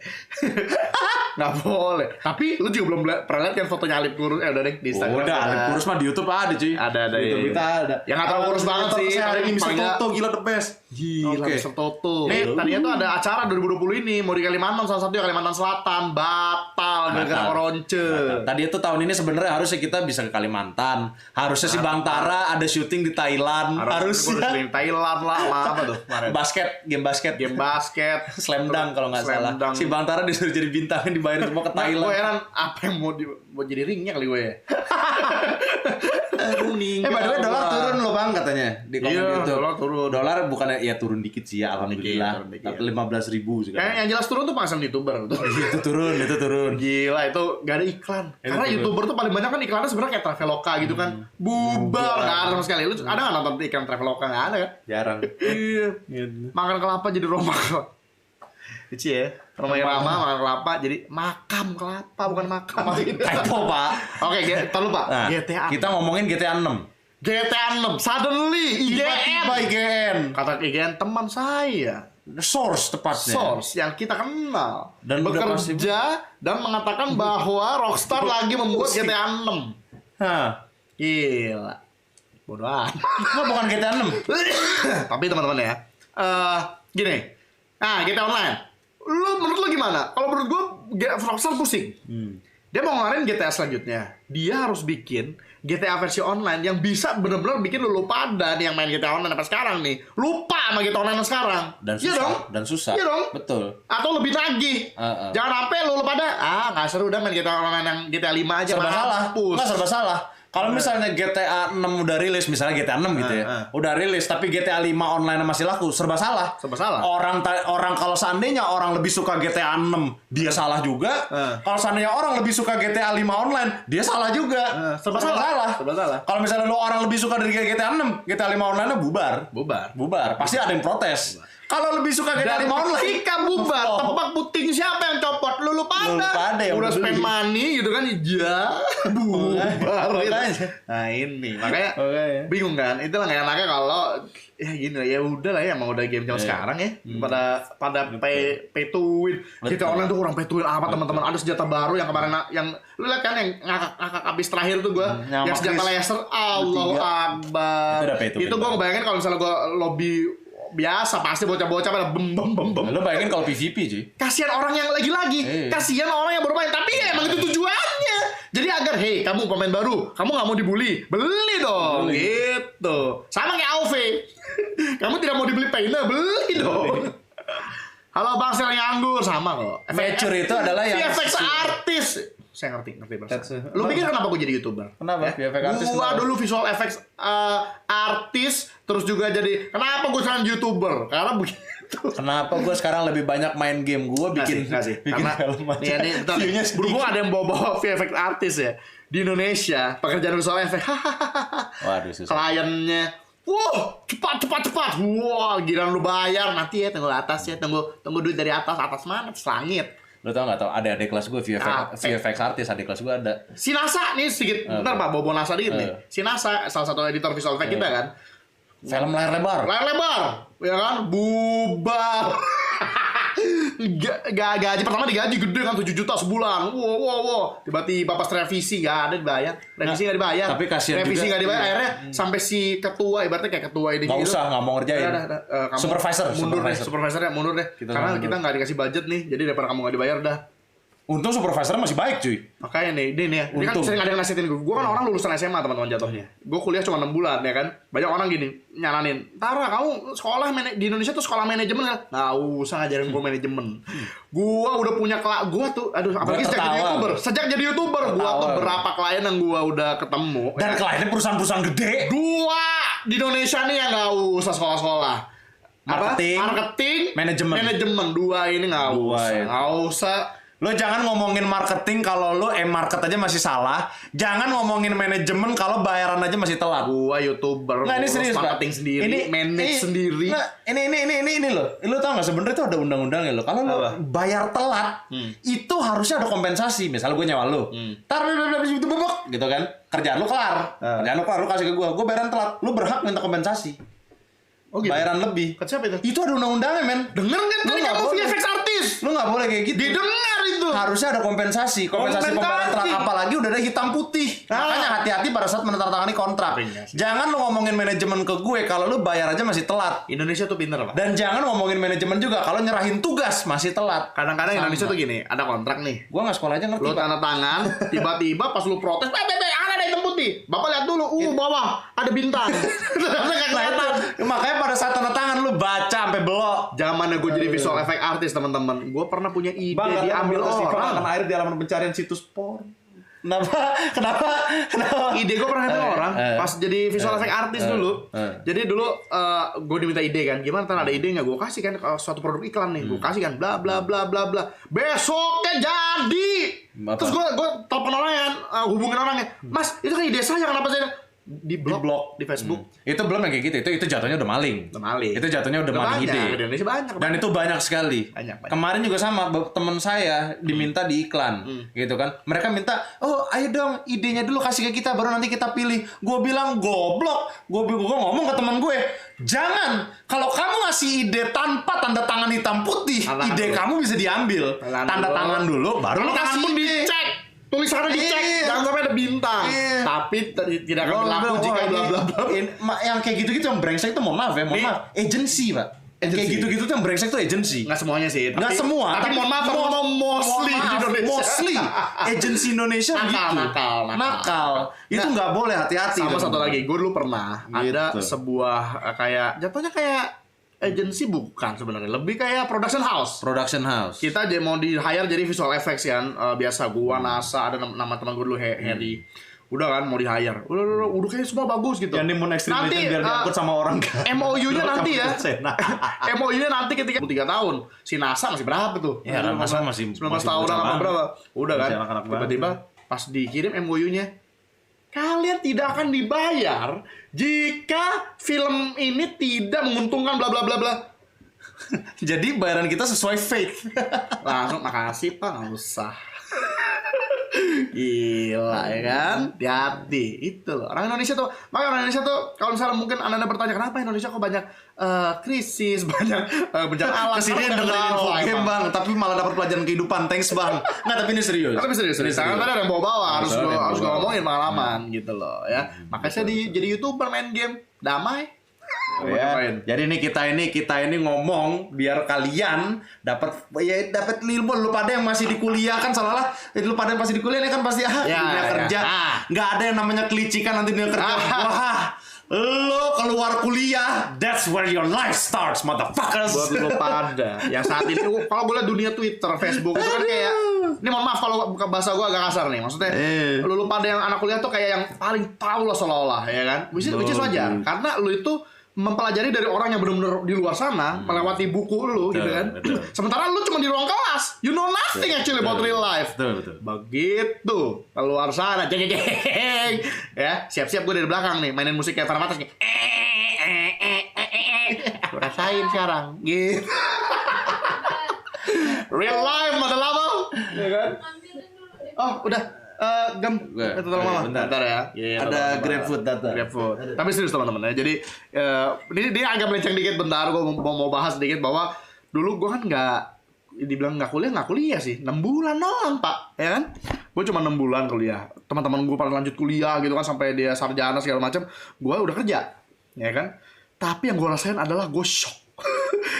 Nggak boleh. Tapi lu juga belum pernah lihat kan fotonya Alip kurus? Udah deh di Instagram. Udah, Alip kurus mah di YouTube ada cuy. Ada di YouTube kita ada. Yang nggak tahu kurus banget sih. Hari ini Mr. Toto gila the best. Gila, Mr. Toto. Nih, tadinya tuh ada acara 2020 ini mau di Kalimantan, salah satunya Kalimantan Selatan, batal gara-gara oronce. Tadi itu tahun ini sebenarnya harusnya kita bisa ke Kalimantan. Harusnya si Bang Tara ada syuting di Thailand. Harusnya di Thailand lah apa tuh kemarin. Game basket. Slam dunk kalau nggak salah. Si Bang Tara disuruh jadi bintangnya dibayar semua ke Thailand. Gue heran apa yang mau jadi ringnya kali gue ya. By the way dolar turun loh Bang katanya di komen itu. Dolar turun. Dolar bukannya ya turun dikit sih ya alhamdulillah. Tapi 15.000 juga. Yang jelas turun tuh pasang YouTuber tuh. Itu turun. Gila itu gak ada iklan. Karena YouTuber tuh paling banyak kan iklannya sebenarnya kayak Traveloka gitu kan. Bubar gak ada sama sekali. Lu ada nggak nonton iklan Traveloka? Nggak ada kan? Jarang. Iya. Makan kelapa jadi Roma. Lucu ya. Roma Irama makan kelapa jadi makam kelapa bukan makam. Typo Pak. Oke, terlalu Pak. Nah, GTA. kita ngomongin GTA 6. GTA 6 suddenly IGN. Kata IGN teman saya. Source tepatnya. Source yang kita kenal dan bekerja dan mengatakan bahwa Rockstar lagi membuat GTA 6. Gila. Bodoh amat. Nggak, bukan GTA 6. Tapi teman-teman ya, gini. Nah, GTA Online. Menurut lu gimana? Kalau menurut gue, Rockstar pusing. Dia mau ngeluarin GTA selanjutnya. Dia harus bikin GTA versi online yang bisa bener-bener bikin lu pada nih yang main GTA Online sampai sekarang nih. Lupa sama GTA Online sekarang. Dan susah. Iya dong. Betul. Atau lebih nagih. Jangan sampai lu pada nggak seru udah main GTA Online yang GTA 5 aja. Serba salah. Nggak serba salah. Kalau misalnya GTA 6 udah rilis, misalnya GTA 6 gitu ya, udah rilis, tapi GTA 5 online masih laku, serba salah. Orang kalau seandainya orang lebih suka GTA 6, dia salah juga. Kalau seandainya orang lebih suka GTA 5 online, dia salah juga. Serba salah. Kalau misalnya lo orang lebih suka dari GTA 6, GTA 5 online-nya bubar. Pasti ada yang protes. Kalau lebih suka GTA 5 online, ketika bubar, tebak puting siapa yang copot? Lu pada yang udah spend money gitu kan, bubar. Nah ini makanya bingung kan. Itulah nggak enaknya kalau ya gini lah, ya udah lah ya, mau udah game zaman sekarang ya, pada pay to win. GTA Online tuh kurang pay to win apa teman-teman. Ada senjata baru yang kemarin yang lu lihat kan yang ngakak abis terakhir tuh gue, yang senjata laser, Allahu Akbar. Itu gue ngebayangin kalau misalnya gue lobby biasa pasti bocah-bocah pada bem. Lo bayangin kalau PvP cuy. Kasihan orang yang lagi-lagi, kasihan orang yang baru main. Tapi ya emang itu tujuannya. Jadi agar kamu pemain baru, kamu nggak mau dibully, beli dong, gitu. Sama kayak AoV. Kamu tidak mau dibeli painter, beli dong. Halo Bang, saya nganggur, sama kok. Mature itu adalah yang VFX artis. Saya ngerti bahasa. Lu pikir kenapa gue jadi YouTuber? Kenapa? VFX artis. Gua dulu visual effects artis, terus juga jadi kenapa gue sekarang YouTuber? Karena begitu. Kenapa gue sekarang lebih banyak main game? Gue bikin film aja. Nih, berhubung ada yang bawa VFX artis ya di Indonesia, pekerjaan visual effects. Waduh, susah. Kliennya, wow, cepat. Wah, giliran lu bayar nanti ya, tunggu atas ya, tunggu duit dari atas mana? Langit. Lo tau gak tau, ada adik kelas gue VFX artis, adik kelas gue ada. Si NASA nih sedikit, bentar Pak, bawa NASA dikit nih. Si NASA, salah satu editor visual effect kita kan. Film layar lebar, ya kan, bubar. Gaji pertama digaji gede kan 7 juta sebulan. Wow. Tiba-tiba pas revisi nggak ada dibayar. Revisi nggak dibayar. Tapi kasihan revisi juga. Nggak dibayar. Akhirnya sampai si ketua, ibaratnya kayak ketua ini. Nggak usah, nggak mau ngerjain. Supervisor mundur deh. Supervisornya mundur deh. Karena kita nggak dikasih budget nih. Jadi daripada kamu nggak dibayar dah. Untung supervisornya masih baik cuy. Makanya nih, Din ya. Ini kan Untung. sering ada yang nasihatin gue. Gue kan orang lulusan SMA teman-teman jatuhnya. Gue kuliah cuma 6 bulan ya kan. Banyak orang gini nyaranin, Tara kamu sekolah di Indonesia tuh sekolah manajemen kan? Nggak usah ngajarin gue manajemen. Gue udah punya gue tuh, aduh apalagi sejak jadi YouTuber. Sejak jadi YouTuber, gue tuh berapa klien yang gue udah ketemu. Dan kliennya perusahaan-perusahaan gede. 2 di Indonesia nih yang nggak usah sekolah-sekolah. Marketing, manajemen 2 ini nggak usah. Lo jangan ngomongin marketing kalau lo market aja masih salah. Jangan ngomongin manajemen kalau bayaran aja masih telat. Gua YouTuber, nah, ini serius, marketing sendiri, manage sendiri. Nah, ini lo. Lo tau gak sebenarnya itu ada undang-undangnya lo. Kalau lo bayar telat, itu harusnya ada kompensasi. Misalnya gue nyewa lo, tar itu bubuk gitu kan. Kerjaan lo kelar, lo kasih ke gue bayaran telat. Lo berhak minta kompensasi. Oh gitu? Bayaran lebih. Ke siapa itu? Itu ada undang-undangnya men. Denger kan tadi kamu VFX artis. Lu gak boleh kayak gitu. Didengar itu. Harusnya ada kompensasi pembayaran telat. Apalagi udah ada hitam putih. Makanya hati-hati pada saat menandatangani kontrak. Jangan lu ngomongin manajemen ke gue kalau lu bayar aja masih telat. Indonesia tuh pinter Pak. Dan jangan ngomongin manajemen juga kalau nyerahin tugas masih telat. Kadang-kadang Indonesia tuh gini, ada kontrak nih. Gua gak sekolah aja ngerti. Lu tanda tangan, tiba-tiba pas lu protes, ada hitam putih. Bapak lihat dulu, bawah ada bintang. Makanya pada saat tanda tangan lu baca sampai belok. Zamannya gue jadi visual effect artist teman-teman, gue pernah punya ide diambil orang. Air di halaman pencarian situs porn. Kenapa? Ide gue pernah ngambil orang pas jadi visual effect artist dulu. Jadi dulu gue diminta ide kan, gimana ada ide nggak? Gue kasih kan suatu produk iklan nih, gue kasih kan, bla bla bla bla bla. Besoknya jadi. Terus gue telepon orangnya kan, hubungin orangnya, Mas itu kan ide saya, kenapa saya di blok di Facebook? Itu belum yang kayak gitu, itu jatuhnya udah maling. Itu jatuhnya udah maling ide. Di Indonesia banyak. Dan itu banyak sekali. Banyak. Kemarin juga sama teman saya diminta di iklan, gitu kan. Mereka minta, oh ayo dong idenya dulu kasih ke kita, baru nanti kita pilih. Gue bilang goblok. Gue ngomong ke teman gue, jangan. Kalau kamu ngasih ide tanpa tanda tangan hitam putih, ide kamu bisa diambil. Tanda tangan dulu, baru tangan pun dicek. Tulisannya dicek, jangan sampai ada bintang. Tapi tidak akan berlaku jika bla bla bla. Yang kayak gitu-gitu yang brengsek itu mohon maaf, agency Pak. Kayak gitu-gitu tuh yang brengsek tuh agency. Nggak semuanya sih. Nggak semua. Tapi mohon maaf, mostly di Indonesia. Mostly agency Indonesia begitu. Nakal. Itu nggak boleh, hati-hati. Sama satu lagi, gue dulu pernah ada sebuah kayak jatuhnya kayak agency bukan sebenarnya, lebih kayak production house. Kita mau di hire jadi visual effects kan, biasa gua NASA ada nama teman gua dulu Harry. Udah kan mau di hire. Udah kayak semua bagus gitu. Yang mau ekstrim biar diangkut sama orang kan. MOU-nya nanti ya. MOU-nya nanti ketika 3 tahun. Si NASA masih berapa tuh? Ya, NASA masih 19 tahun apa berapa? Udah kan. Tiba-tiba pas dikirim MOU-nya, kalian tidak akan dibayar jika film ini tidak menguntungkan bla bla bla bla. Jadi bayaran kita sesuai fate. Langsung makasih Pak, nggak usah. Gila ya kan, hati-hati itu loh. Orang Indonesia tuh, makanya orang Indonesia tuh kalau misalnya mungkin anda bertanya kenapa Indonesia kok banyak krisis, banyak bencana alam. Kesini dengerin info game bang, tapi malah dapat pelajaran kehidupan. Thanks bang. Nggak, tapi ini serius. Tapi serius. Karena tadi ada yang bawa harus gue ngomongin pengalaman gitu loh ya. Makanya saya jadi YouTuber main game damai. Ya. Jadi kita ini ngomong biar kalian dapat ilmu. Lu pada yang masih di kuliah kan seolah-olah lu pada yang masih di kuliah ini kan pasti dunia kerja. Nggak ada yang namanya kelicikan nanti dunia kerja. Wah, lo keluar kuliah, that's where your life starts, motherfuckers. Buat lu pada yang saat ini kalau gue liat dunia Twitter, Facebook itu kan kayak, ini mohon maaf kalau buka bahasa gue agak kasar nih, maksudnya lu pada yang anak kuliah tuh kayak yang paling tahu lah seolah-olah ya kan, which is wajar karena lu itu mempelajari dari orang yang benar-benar di luar sana, melewati buku lu gitu kan. Sementara lu cuma di ruang kelas, you know nothing actually about real life. Begitu keluar sana, jeng. Ya, siap-siap gue dari belakang nih mainin musik kayak Farhan Matas nih. Gue rasain sekarang gitu. Real life mata lama, ya kan? Oh, udah. Bentar ya. Ada GrabFood data. Tapi serius teman-teman ya. Jadi ini agak melenceng dikit bentar. Gue mau bahas sedikit bahwa dulu gue kan dibilang nggak kuliah sih. 6 bulan doang Pak, ya kan? Gue cuma 6 bulan kuliah. Teman-teman gue pada lanjut kuliah gitu kan sampai dia sarjana segala macam. Gue udah kerja, ya kan? Tapi yang gue rasain adalah gue shock.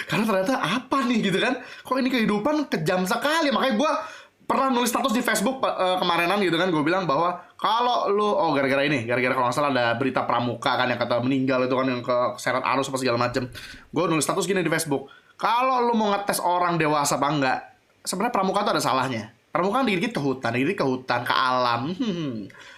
Karena ternyata apa nih gitu kan? Kok ini kehidupan kejam sekali. Makanya gue pernah nulis status di Facebook kemarinan gitu kan, gue bilang bahwa kalau lu gara-gara kalau nggak salah ada berita pramuka kan yang kata meninggal itu kan, yang keseret arus apa segala macem. Gue nulis status gini di Facebook, kalau lu mau ngetes orang dewasa apa enggak, sebenarnya pramuka tuh ada salahnya. Pramuka kan dikit-dikit ke hutan, ke alam.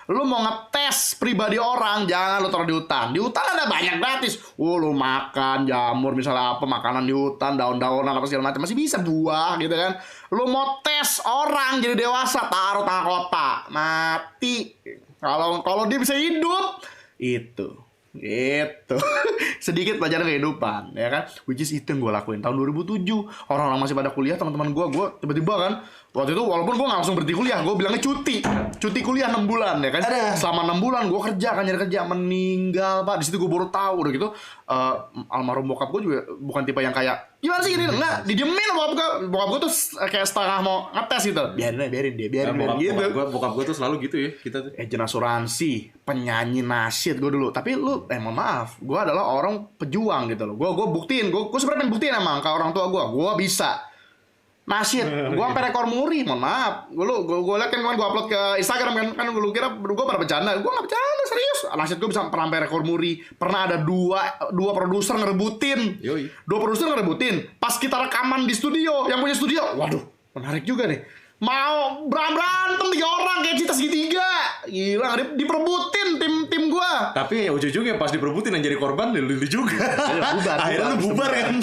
Lu mau ngetes pribadi orang, jangan lu taruh di hutan. Di hutan ada banyak gratis. Lu makan jamur misalnya apa, makanan di hutan, daun-daunan apa segala macam, masih bisa buah gitu kan. Lu mau tes orang jadi dewasa, taruh tengah kota, mati. Kalau dia bisa hidup, itu gitu. Sedikit pelajaran kehidupan ya kan, which is itu yang gue lakuin tahun 2007. Orang-orang masih pada kuliah, teman-teman gue tiba-tiba kan waktu itu, walaupun gue gak langsung berhenti kuliah, gue bilangnya cuti kuliah 6 bulan ya kan. Selama 6 bulan gue kerja kan, nyari kerja, meninggal pak. Di situ gue baru tahu udah gitu, almarhum bokap gue juga bukan tipe yang kayak gimana sih gini, enggak, didiemin bokap gue tuh kayak setengah mau ngetes gitu. Biarin dia gitu. Bokap gue tuh selalu gitu ya, kita tuh. Agent asuransi, penyanyi nasyid gue dulu. Tapi lu, mohon maaf, gue adalah orang pejuang gitu loh. Gue buktiin, gue sebenarnya pengen buktiin emang ke orang tua gue bisa nasyid. Gue sampai rekor muri, mohon maaf. Gue liat kan gue upload ke Instagram kan lu kira gue pada bercanda. Gue gak bercanda, serius. Nasyid gue bisa pernah sampai rekor muri. Pernah ada dua produser ngerebutin. Dua produser ngerebutin. Pas kita rekaman di studio, yang punya studio, waduh, menarik juga nih. Mau berantem 3 orang kayak Cita Segitiga. Gila, diperebutin tim gue. Tapi ya ujung-ujungnya pas diperebutin yang jadi korban lu juga. Akhirnya lu bubar kan.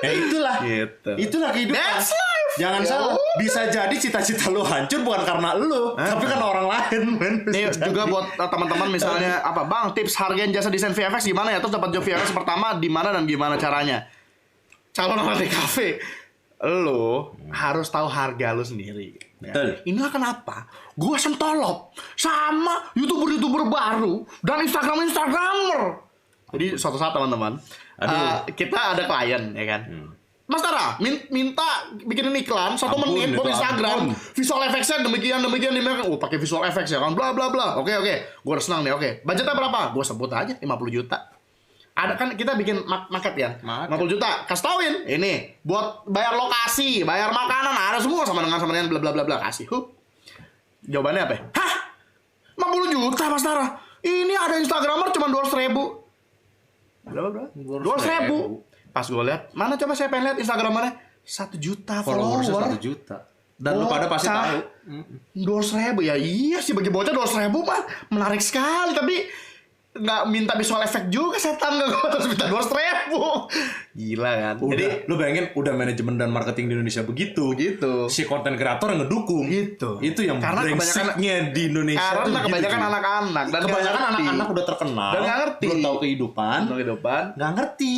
Ya itulah. Gitu. Itulah kehidupan. That's life. Jangan salah. Bisa jadi cita-cita lu hancur bukan karena lu, tapi karena orang lain, men. Nih juga buat teman-teman misalnya apa, Bang, tips hargain jasa desain VFX gimana ya? Terus dapat job VFX pertama di mana dan gimana caranya? Calon anak di kafe. Lo harus tahu harga lo sendiri. Ya. Inilah kenapa gue sentolop sama YouTuber baru dan Instagramer. Jadi suatu saat teman-teman, kita ada klien ya kan. Mas Tara minta bikin iklan 1 menit buat Instagram, visual effects-nya demikian. Oh, pakai visual effects ya kan, bla bla bla. Oke. Gue senang nih. Oke. Budgetnya berapa? Gue sebut aja 50 juta. Ada kan kita bikin market ya, 50 juta, kasih tauin ini buat bayar lokasi, bayar makanan, ada semua sama dengan bla bla bla bla, kasih. Jawabannya apa? Hah? 50 juta Mas Tara? Ini ada Instagramer cuma 200.000. Berapa? 200.000. Pas gue lihat, mana coba saya pengen lihat Instagramernya 1 juta follower. 1 juta. Dan lu pada pasti tahu. 200.000 ya, iya sih bagi bocah 200.000 mah menarik sekali, tapi nggak minta visual effect juga setan, nggak gue terus minta 200.000. Gila kan. Jadi lu bayangin udah manajemen dan marketing di Indonesia begitu si konten kreator yang ngedukung itu yang brengseknya di Indonesia. Karena kebanyakan anak-anak dan kebanyakan anak-anak udah terkenal dan nggak ngerti, belum tahu kehidupan nggak ngerti.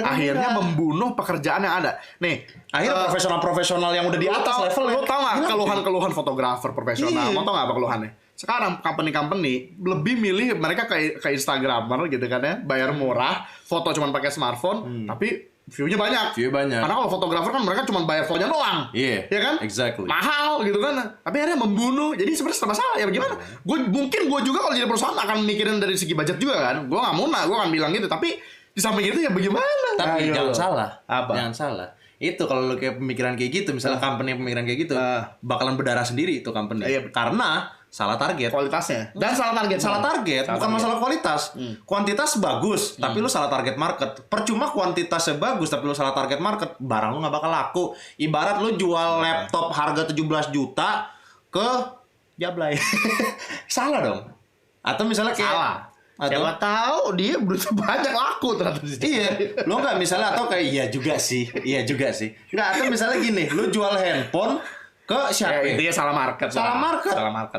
Akhirnya membunuh pekerjaan yang ada nih. Akhirnya profesional yang udah di atas level. Lo tau nggak keluhan fotografer profesional? Mau tau nggak apa keluhannya? Sekarang company lebih milih mereka ke Instagramer gitu kan ya, bayar murah, foto cuma pakai smartphone, tapi view-nya banyak. Karena kalau fotografer kan mereka cuma bayar fotonya doang, ya kan? Exactly. Mahal gitu kan. Tapi akhirnya membunuh. Jadi sebenarnya serba salah ya bagaimana? Gue juga kalau jadi perusahaan akan mikirin dari segi budget juga kan. Gue nggak muna, gue akan bilang gitu. Tapi di samping itu ya bagaimana? Tapi jangan salah. Apa? Jangan salah. Itu kalau lu kayak pemikiran kayak gitu, misalnya company pemikiran kayak gitu, bakalan berdarah sendiri itu company. Karena salah target kualitasnya dan salah target bukan masalah kualitas. Kuantitas bagus tapi lu salah target market. Percuma kuantitasnya bagus tapi lu salah target market, barang lu nggak bakal laku. Ibarat lu jual laptop harga 17 juta ke Jablay. Salah dong. Atau misalnya kayak salah. Siapa tahu dia berusaha banyak laku ternyata. Iya, lu nggak misalnya atau kayak iya juga sih. Nggak, atau misalnya gini, lu jual handphone ke siapa? Intinya salah market.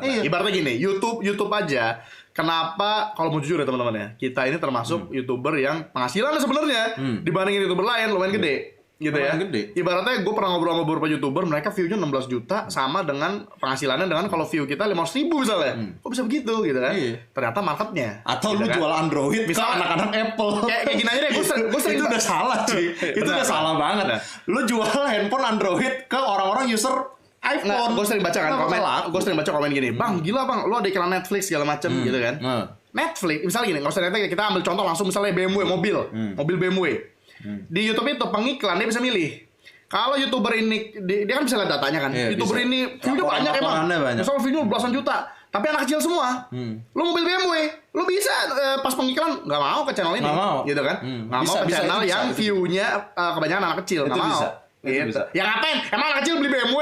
Iya. Ibaratnya gini, YouTube aja. Kenapa kalau mau jujur ya teman-teman ya, kita ini termasuk YouTuber yang penghasilannya sebenarnya dibandingin YouTuber lain lumayan gede. Gitu ya. Ibaratnya gue pernah ngobrol sama beberapa YouTuber, mereka view-nya 16 juta sama dengan penghasilannya dengan kalau view kita 500.000 misalnya. Kok bisa begitu gitu kan? Iya. Ternyata marketnya. Atau gitu lu kan? Jual Android misal anak-anak Apple. Kayak gini aja deh, gue sering itu udah salah cuy. Itu udah salah banget. Lu jual handphone Android ke orang-orang user iPhone. Gue sering baca komen gini, Bang, gila Bang, lu ada iklan Netflix segala macem gitu kan. Netflix, misalnya gini, nggak usah Netflix, kita ambil contoh langsung misalnya BMW, mobil BMW. Di YouTube itu pengiklan dia bisa milih. Kalau YouTuber ini dia kan bisa lihat datanya kan. Iya, YouTuber bisa. ini view-nya banyak emang. Laporannya banyak. Misal view-nya belasan juta, tapi anak kecil semua. Lu mobil BMW, lu bisa pas pengiklan nggak mau ke channel ini, Nggak mau. gitu kan? Nggak Bisa, mau ke bisa, channel itu bisa, yang itu view-nya kebanyakan anak kecil, Itu nggak mau. bisa. Itu Gitu. bisa. Ya ngapain? Emang anak kecil beli BMW?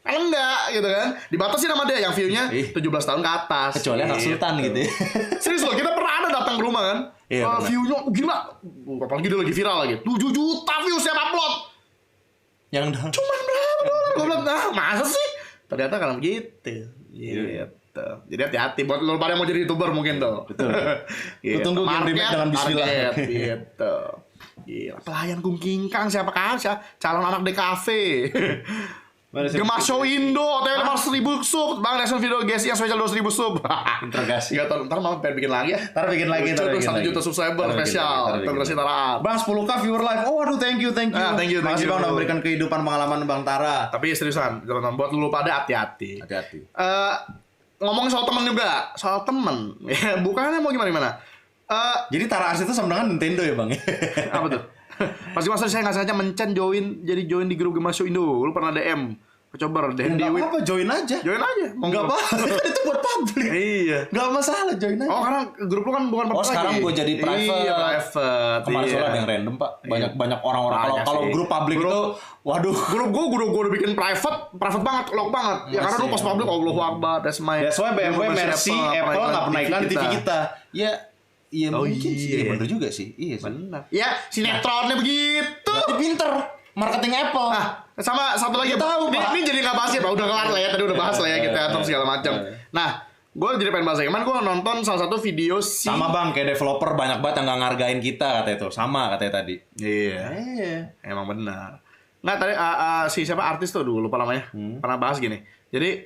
Kan enggak, gitu kan? Dibatasin sama dia yang view-nya 17 tahun ke atas. Kecuali anak sultan gitu ya. Serius loh, kita pernah ada datang ke rumah kan. Iya, pernah. View-nya gila. Apalagi dia lagi viral lagi. 7 juta view setiap upload. Yang dah. Cuman berapa dolar? Gue bilang, nah masa sih? Ternyata kan gitu. Gitu. Jadi hati-hati buat lo pada mau jadi YouTuber mungkin tuh. Betul. Gitu. Lu tunggu game remake dengan bismillah. Target, gitu. Gila, pelayan kungkingkang siapa calon anak DKV. Gemasyo Indo, TV 500.000 sub, Bang Reaction Video Gesi yang spesial 200.000 sub. Interogasi. Gak tau, ntar malah pengen bikin lagi ya. Ntar bikin lagi, ntar bikin 1 lagi. juta subscriber Ntar bikin spesial. lagi, ntar bikin Integrasi lagi. Tarap. Bang 10k viewer live. Oh aduh thank you. Ah, thank you. Makasih Bang udah memberikan kehidupan pengalaman Bang Tara. Tapi seriusan, teman-teman, buat lu pada hati-hati. Hati-hati. Ngomongin soal temen juga, soal temen. Ya, bukannya mau gimana? Jadi Tara Ars itu sama dengan Nintendo ya Bang? Apa tuh? Pasti masa saya nggak sengaja mencen join di grup Gemasyo Indo. Lu pernah DM? Coba DM di Enggak apa-apa, join aja. Join aja. Enggak apa-apa. Itu buat publik. Iya. Enggak masalah, join aja. Oh karena grup lu kan bukan publik sekarang lagi. gua jadi private. Iya private. Kemarin iya. soalnya ada yang random Pak. Banyak orang-orang. Banyak Kalau sih. grup publik itu, waduh. Grup gua udah bikin private banget, lock banget. Ya karena lu pas publik Allahu Akbar, that's my. That's why BMW, Mercy, Apple nggak pernah iklan di TV kita. Iya Oh, mungkin sih. iya. Iya bener juga sih. Iya sih. Benar. Ya sinetronnya begitu. Berarti pinter. Marketing Apple. Ah, sama satu lagi. Tahu, Pak. Ini jadi nggak bahas ya, Pak. Udah kelar lah ya. Tadi udah bahas lah ya kita atur segala macam. Nah, gue jadi pengen bahas lagi. Kemarin gue nonton salah satu video si. Sama Bang, kayak developer banyak banget yang nggak ngargain kita katanya itu. Sama katanya tadi. Iya. Emang benar. Nggak tadi si siapa artis tuh dulu lupa namanya. Pernah bahas gini. Jadi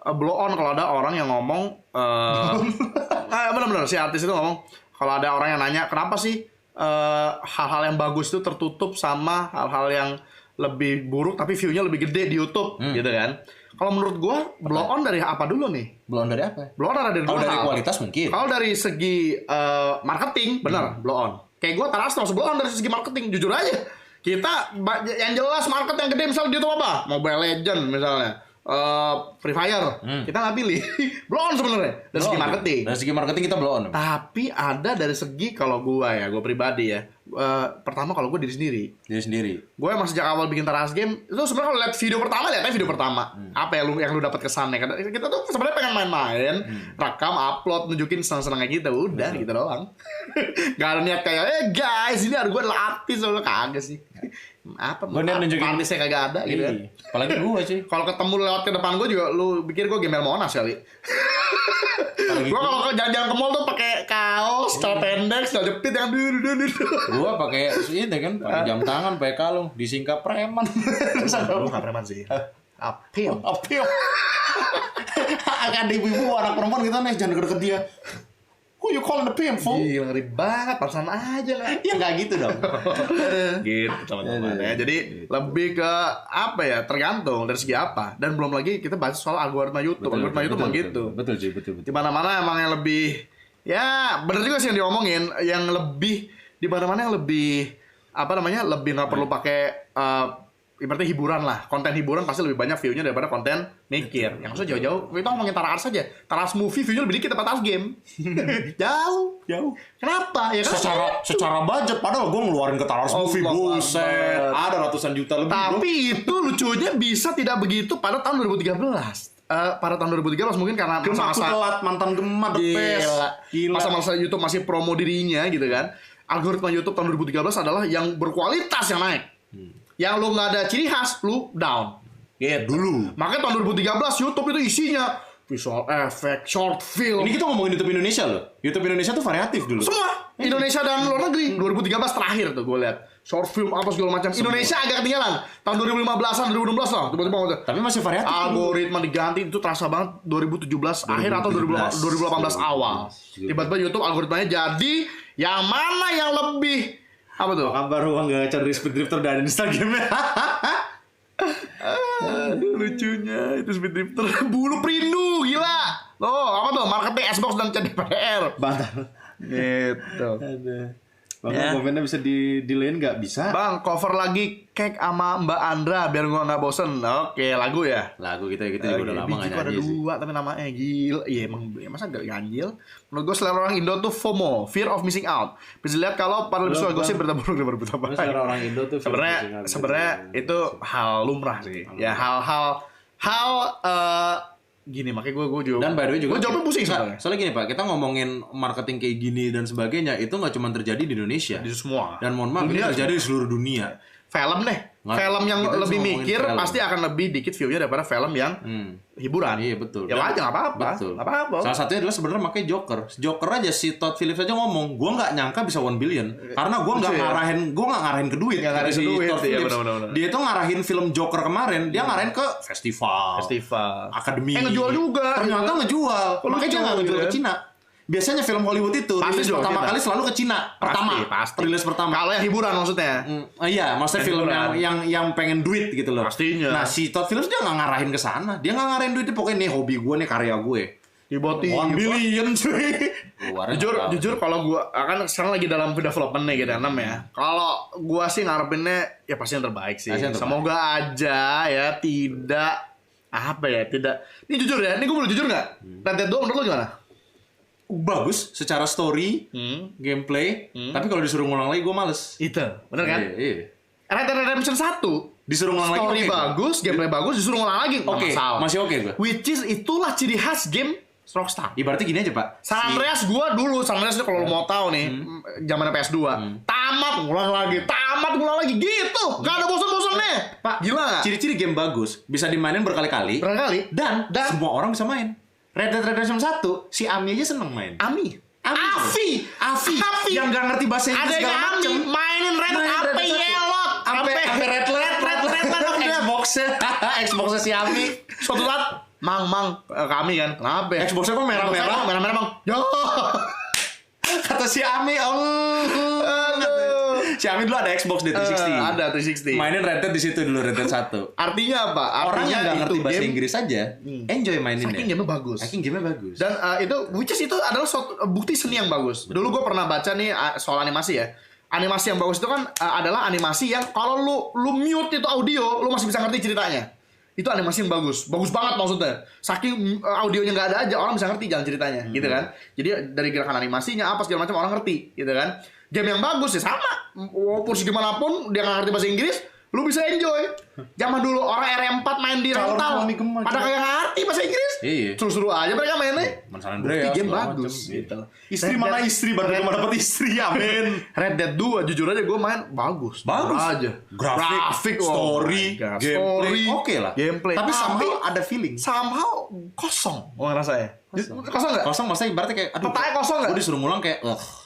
blow on kalau ada orang yang ngomong. Benar-benar si artis itu ngomong kalau ada orang yang nanya kenapa sih hal-hal yang bagus itu tertutup sama hal-hal yang lebih buruk tapi view-nya lebih gede di YouTube gitu kan. Kalau menurut gua blow on dari apa dulu nih? Belum dari apa? Blow on dari Kalau dua dari hal. kualitas mungkin. Kalau dari segi marketing benar blow on. Kayak gua Taras terus blow on dari segi marketing jujur aja. Kita yang jelas market yang gede misalnya di YouTube apa? Mobile Legend misalnya. Free Fire kita nggak pilih blow on sebenarnya dari segi marketing. Dari segi marketing kita blow on. Tapi ada dari segi kalau gue pribadi ya. Pertama kalau gue diri sendiri. Diri sendiri. Gue emang sejak awal bikin Taras Game itu sebenarnya kalau lihat video pertama. Apa yang lu dapat kesannya? Kita tuh sebenarnya pengen main-main, rekam, upload, nunjukin senang-senangnya kita, udah gitu doang. Gak ada niat kayak, guys, ini gue adalah artis, lo kagak sih. Apa? Gua niat nunjukin artisnya kagak ada gitu kan. Iya. Apalagi gue sih. Kalau ketemu lewat ke depan gue juga, lu pikir gue gembel Monas kali. Gue kalau jalan-jalan ke mall tuh pakai kaos, celana pendek, celana jepit yang Gue pakai ini kan, pakai jam tangan, pakai kalung, disingkap preman. Lu nggak preman sih. Apil. Apil. Ada ibu-ibu anak perempuan gitu nih, jangan deket-deket dia. Who you calling the pimp, fool? Gila ngeri banget, pasan aja lah. Ya nggak gitu dong. Gitu teman-teman ya. Jadi lebih ke apa ya? Tergantung dari segi apa. Dan belum lagi kita bahas soal algoritma YouTube. Algoritma YouTube emang gitu. Betul sih, betul. Di mana-mana emang yang lebih ya bener juga sih yang diomongin, yang lebih di mana-mana yang lebih apa namanya? Lebih nggak perlu pakai ibaratnya hiburan lah, konten hiburan pasti lebih banyak view-nya daripada konten mikir. Yang maksudnya jauh-jauh, kita ngomongin Taras saja. Taras movie view-nya lebih dikit daripada Taras game. Jauh. Kenapa? Ya kan? Secara budget, padahal gue ngeluarin ke Taras movie, buset. Ada ratusan juta lebih. Tapi itu lucunya bisa tidak begitu pada tahun 2013. Pada tahun 2013 mungkin karena masa-masa telat mantan gemat Gila. Masa-masa YouTube masih promo dirinya gitu kan. Algoritma YouTube tahun 2013 adalah yang berkualitas yang naik. Yang lu nggak ada ciri khas, lu down. Gitu. Dulu. Makanya tahun 2013 YouTube itu isinya visual effect, short film, Ini kita ngomongin YouTube Indonesia loh. YouTube Indonesia tuh variatif dulu. semua. Indonesia dan luar negeri 2013 terakhir tuh gue lihat. Short film apa segala macam. Indonesia agak ketinggalan. Tahun 2015-an, 2016 lah. Tiba-tiba Tapi masih variatif. algoritma diganti itu terasa banget 2017 akhir atau 2018 awal. Tiba-tiba YouTube algoritmanya jadi yang mana yang lebih apa tuh? Kabar uang gacor dari Speed Drifter dan Instagramnya. Aduh lucunya itu Speed Drifter bulu perindu gila. Loh apa tuh marketing Xbox dan CDPR. Bantal. Gitu. Bang, komennya bisa di-delayin nggak? Bisa. Bang, cover lagi Cake sama Mbak Andra biar gua nggak bosen. Oke, lagu ya. Lagu kita juga udah lama nggak Bijiku ada nyanyi sih. 2 tapi namanya gila. Iya emang masa gak ganjil. Menurut gue selera orang Indo tuh FOMO, fear of missing out. Bisa lihat kalau para lebih suka gosip berita buruk daripada berita baik. Selera orang Indo tuh Sebenarnya itu hal lumrah sih. Ya hal gini makanya gue juga. Dan by the way juga gue jawabnya pusing sebenarnya. Soalnya gini Pak, kita ngomongin marketing kayak gini dan sebagainya itu nggak cuma terjadi di Indonesia. Di semua. Dan mohon maaf, ini terjadi di seluruh dunia. Film deh. Nggak, Film yang kita lebih bisa ngomongin mikir film. pasti akan lebih dikit view-nya daripada film yang hiburan. Iya betul. Ya wajar nggak apa-apa. Betul. Nggak apa-apa. Salah satunya adalah sebenarnya makanya Joker aja si Todd Phillips aja ngomong, gue nggak nyangka bisa 1 billion karena gue nggak ngarahin ke duit. Nggak ngarahin si ke duit, Todd iya, Phillips. benar-benar. Dia tuh ngarahin film Joker kemarin, dia ngarahin ke festival, akademi. Ngejual juga. Ternyata ngejual. Makanya dia nggak ngejual ya. ke Cina. Biasanya film Hollywood itu Pasti rilis jual pertama kita. kali selalu ke Cina. Pasti. Rilis pertama. Kalau yang hiburan maksudnya. Iya, maksudnya film yang pengen duit gitu loh. Pastinya. Nah, si Todd Phillips dia nggak ngarahin ke sana. Dia nggak ngarahin duit, pokoknya nih hobi gue nih, karya gue. Diboti 1 billion cuy. Jujur kalau gua akan sekarang lagi dalam development nih GTA 6 ya. Kalau gua sih ngarepinnya ya pasti yang terbaik sih. Pasti yang terbaik. Semoga aja ya tidak Ini jujur ya, ini gua boleh jujur nggak? Red Dead 2 menurut lo gimana? Bagus secara story, gameplay, tapi kalau disuruh ngulang lagi gue males. Itu, bener kan? Iya. Red Dead Redemption 1 Disuruh ngulang lagi. story oke. bagus, gameplay bagus, disuruh ngulang lagi nggak Oke, masalah. masih oke gue. Which is itulah ciri khas game Rockstar. Ibaratnya gini aja Pak. San Andreas gua dulu, San Andreas itu kalau lo mau tahu nih, zamannya PS2, tamat ngulang lagi gitu. Gak ada bosan-bosannya. Pak, Gila nggak? Ciri-ciri game bagus bisa dimainin berkali-kali Berkali dan semua orang bisa main. Red Dead Redemption 1 si Ami aja seneng main. Afi. Yang gak ngerti bahasa Inggris Ada segala yang macem. mainin Red Dead sampai yelot, Sampai red Xbox-nya si Ami. Suatu saat, mang, kami kan, kenapa? Xbox-nya kok merah-merah? Merah-merah, Bang. Yo. Kata si Ami, si Ami dulu ada Xbox di 360. Ada 360. Mainin Red Dead di situ dulu, Red Dead 1. Artinya apa? Orang yang nggak ngerti bahasa Inggris aja, enjoy maininnya. Saking game-nya bagus. Saking game-nya bagus. Dan itu, which is itu adalah bukti seni yang bagus. Dulu gue pernah baca nih soal animasi ya. Animasi yang bagus itu kan adalah animasi yang kalau lu mute itu audio, lu masih bisa ngerti ceritanya. Itu animasi yang bagus banget maksudnya. Saking audionya nggak ada aja, orang bisa ngerti jalan ceritanya, gitu kan. Jadi dari gerakan animasinya apa segala macam orang ngerti, gitu kan. Game yang bagus ya sama, walaupun segimanapun dia nggak ngerti bahasa Inggris, lu bisa enjoy. Zaman dulu orang RM4 main di Calon rental, Mami Gemma, pada kagak ngerti bahasa Inggris. Iya. Seru-seru aja mereka mainnya. San Bukti Andreas, game segala bagus, macem. gitu. Istri mana istri, baru cuma dapet istri, amin. Red Dead 2 jujur aja gue main bagus aja. Grafik, oh story, my God. gameplay, oke lah. Gameplay. Tapi Tapi somehow ada feeling. somehow kosong gue ngerasanya. Kosong nggak? Kosong maksudnya ibaratnya kayak aduh. Petanya kosong nggak? Gue disuruh ngulang kayak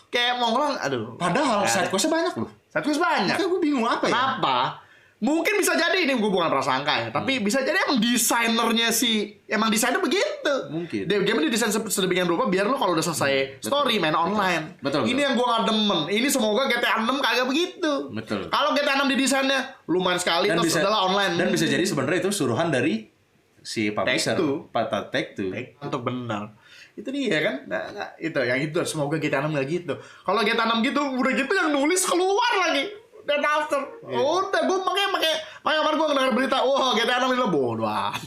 Kayak mau ngulang, aduh. padahal side quest-nya banyak loh. Satu banyak. Makanya gue bingung apa ya? Kenapa? Mungkin bisa jadi ini gue bukan prasangka ya, tapi bisa jadi emang desainernya emang desainnya begitu. Mungkin. Game didesain sedemikian rupa biar lo kalau udah selesai story main online. Betul. Ini yang gue nggak demen. Ini semoga GTA 6 kagak begitu. Betul. Kalau GTA 6 didesainnya lu main sekali terus adalah online. Dan bisa jadi sebenarnya itu suruhan dari si publisher. Take-Two. Untuk benar. Itu dia kan, itu semoga GTA 6 nggak gitu. Kalau GTA 6 gitu, udah gitu yang nulis keluar lagi. Dan after, udah gue makanya kemarin gue ngedengar berita, wah GTA 6 ini bodoh amat.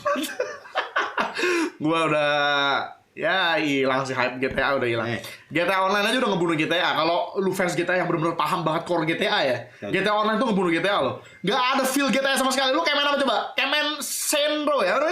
Gue udah hilang sih hype GTA udah hilang. GTA Online aja udah ngebunuh GTA. Kalau lu fans GTA yang benar-benar paham banget core GTA ya, GTA Online tuh ngebunuh GTA lo. Gak ada feel GTA sama sekali. Lu kayak main apa coba? Kayak main Sensro ya, bro?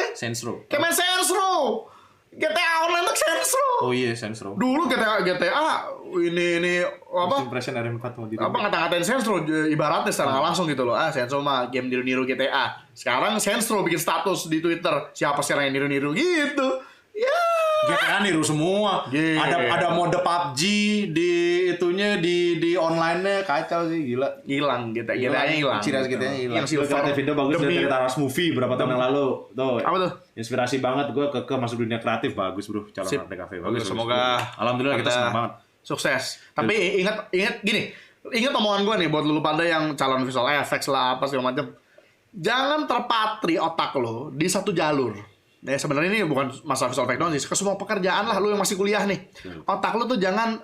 Kayak main Sensro. GTA Online tuh Sensro. Oh iya, Sensro. Dulu GTA ini apa? Impression RM4 mau Apa ngata-ngatain Sensro ibaratnya secara nggak langsung gitu loh. Sensro mah game niru-niru GTA. Sekarang Sensro bikin status di Twitter, siapa sekarang yang niru-niru gitu. Ya. GTA niru semua. Ada mode PUBG di itunya di online-nya kacau sih, gila. Hilang GTA-nya hilang. Ciri khas GTA-nya hilang. Yang silver video bagus dari Taras Movie berapa tahun yang lalu. Tuh. Apa tuh? Inspirasi banget gue ke masuk dunia kreatif, bagus bro. Calon Sip. Arte Cafe Bagus, semoga Alhamdulillah kita senang banget. Sukses. Tapi ingat gini. Ingat omongan gue nih buat lu pada yang calon visual effects lah apa segala macam. Jangan terpatri otak lo di satu jalur. Nah, sebenarnya ini bukan masalah visual effect doang sih. Ke semua pekerjaan lah, lu yang masih kuliah nih. Otak lu tuh jangan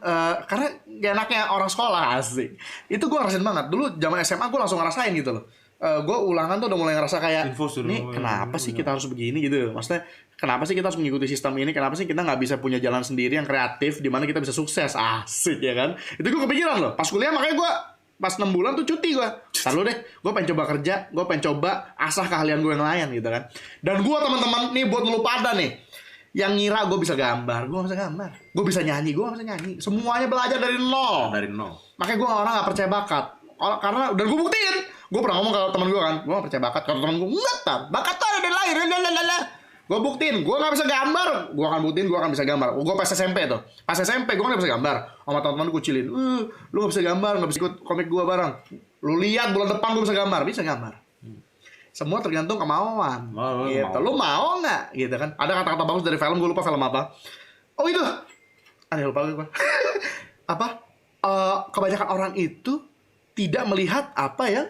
karena gak enaknya orang sekolah asik. Itu gue ngerasain banget. Dulu zaman SMA gue langsung ngerasain gitu loh. Gue ulangan tuh udah mulai ngerasa kayak nih kenapa sih kita harus begini gitu. Maksudnya kenapa sih kita harus mengikuti sistem ini? Kenapa sih kita nggak bisa punya jalan sendiri yang kreatif di mana kita bisa sukses? Asik ya kan? Itu gue kepikiran loh. Pas kuliah makanya gue pas 6 bulan tuh cuti gue. Ntar deh, gue pengen coba kerja, gue pengen coba asah keahlian gue yang lain gitu kan. Dan gue teman-teman nih buat lu pada nih yang ngira gue bisa gambar, gue gak bisa gambar. Gue bisa nyanyi, gue gak bisa nyanyi. Semuanya belajar dari nol. Makanya gue orang gak percaya bakat. Karena dan gue buktiin. Gue pernah ngomong ke teman gue kan, gue gak percaya bakat. Kata teman gue, enggak tar, bakat tuh ada dari lahir. Gue buktiin, gue gak bisa gambar. Gue akan buktiin, gue akan bisa gambar. Gue pas SMP tuh. Pas SMP gue gak bisa gambar. Sama teman-teman gue kucilin. Lu gak bisa gambar, gak bisa ikut komik gue bareng. Lu lihat bulan depan gue bisa gambar. Bisa gambar. Semua tergantung kemauan. Gitu. Lu mau nggak? Gitu kan? Ada kata-kata bagus dari film, gue lupa film apa. Oh itu. Lupa gue. Apa? Kebanyakan orang itu tidak melihat apa yang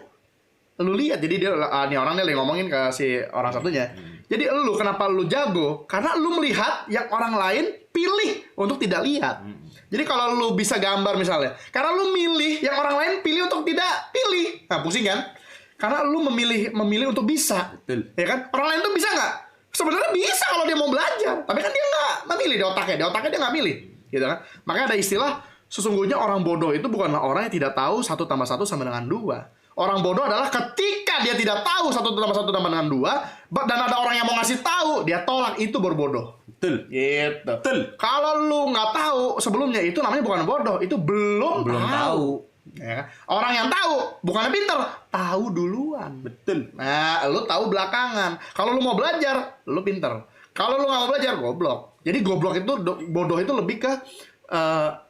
lu lihat. Jadi dia nih orang nih lagi ngomongin ke si orang satunya. Jadi lu kenapa lu jago? Karena lu melihat yang orang lain pilih untuk tidak lihat. Jadi kalau lu bisa gambar misalnya, karena lu milih yang orang lain pilih untuk tidak pilih. Nah, pusing kan? Karena lu memilih untuk bisa. Betul. Ya kan? Orang lain tuh bisa nggak? Sebenarnya bisa kalau dia mau belajar. Tapi kan dia nggak memilih di otaknya. Di otaknya dia nggak milih. Gitu kan? Makanya ada istilah, sesungguhnya orang bodoh itu bukanlah orang yang tidak tahu 1 + 1 sama dengan 2. Orang bodoh adalah ketika dia tidak tahu 1 + 1 sama dengan 2, dan ada orang yang mau ngasih tahu, dia tolak, itu baru bodoh. Betul. Gitu. Betul. Kalau lu nggak tahu sebelumnya, itu namanya bukan bodoh, itu belum tahu. Ya kan? Orang yang tahu bukannya pinter, tahu duluan. Betul. Nah, lu tahu belakangan. Kalau lu mau belajar, lu pinter. Kalau lu nggak mau belajar, goblok. Jadi goblok itu, bodoh itu lebih ke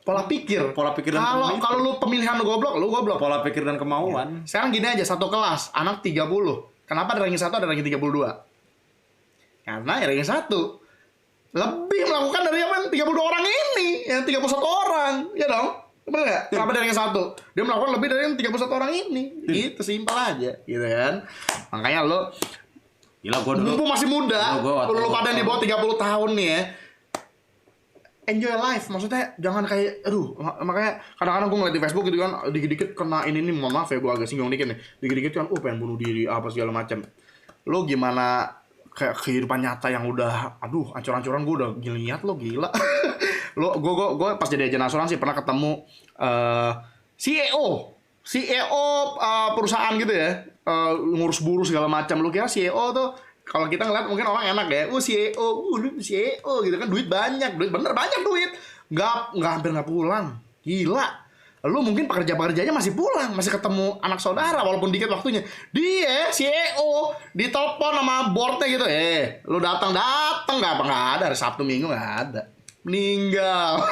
pola pikir. Pola pikir dan Kalau lu pemilihan lu goblok. Pola pikir dan kemauan. Sekarang gini aja, satu kelas anak 30. Kenapa ada ranking 1 ada ranking 32? Karena yang ranking 1 lebih melakukan dari yang 32 orang ini, yang 31 orang, ya dong? Bener gak? Kenapa dari yang 1? Dia melakukan lebih dari yang 31 orang ini. Gitu, simpel aja, gitu kan? Makanya lo, gila, gue dulu mumpung masih muda, lu pada di bawah 30 tahun nih ya, enjoy life. Maksudnya jangan kayak, makanya kadang-kadang gue ngeliat di Facebook gitu kan, dikit-dikit kena ini, mohon maaf ya, gue agak singgung dikit nih. Dikit-dikit kan, pengen bunuh diri, apa segala macam. Lo gimana kayak kehidupan nyata yang udah, ancur-ancuran, gue udah ngeliat lo, gila. Gue pas jadi agen asuransi pernah ketemu CEO perusahaan gitu ya, ngurus buruh segala macam. Lu kira CEO tuh kalau kita ngeliat mungkin orang enak ya, CEO gitu kan, duit bener banyak duit, nggak hampir nggak pulang, gila. Lu mungkin pekerjanya masih pulang, masih ketemu anak saudara walaupun dikit waktunya. Dia CEO ditelepon sama boardnya gitu, lu datang nggak ada, hari Sabtu Minggu nggak ada. Meninggal.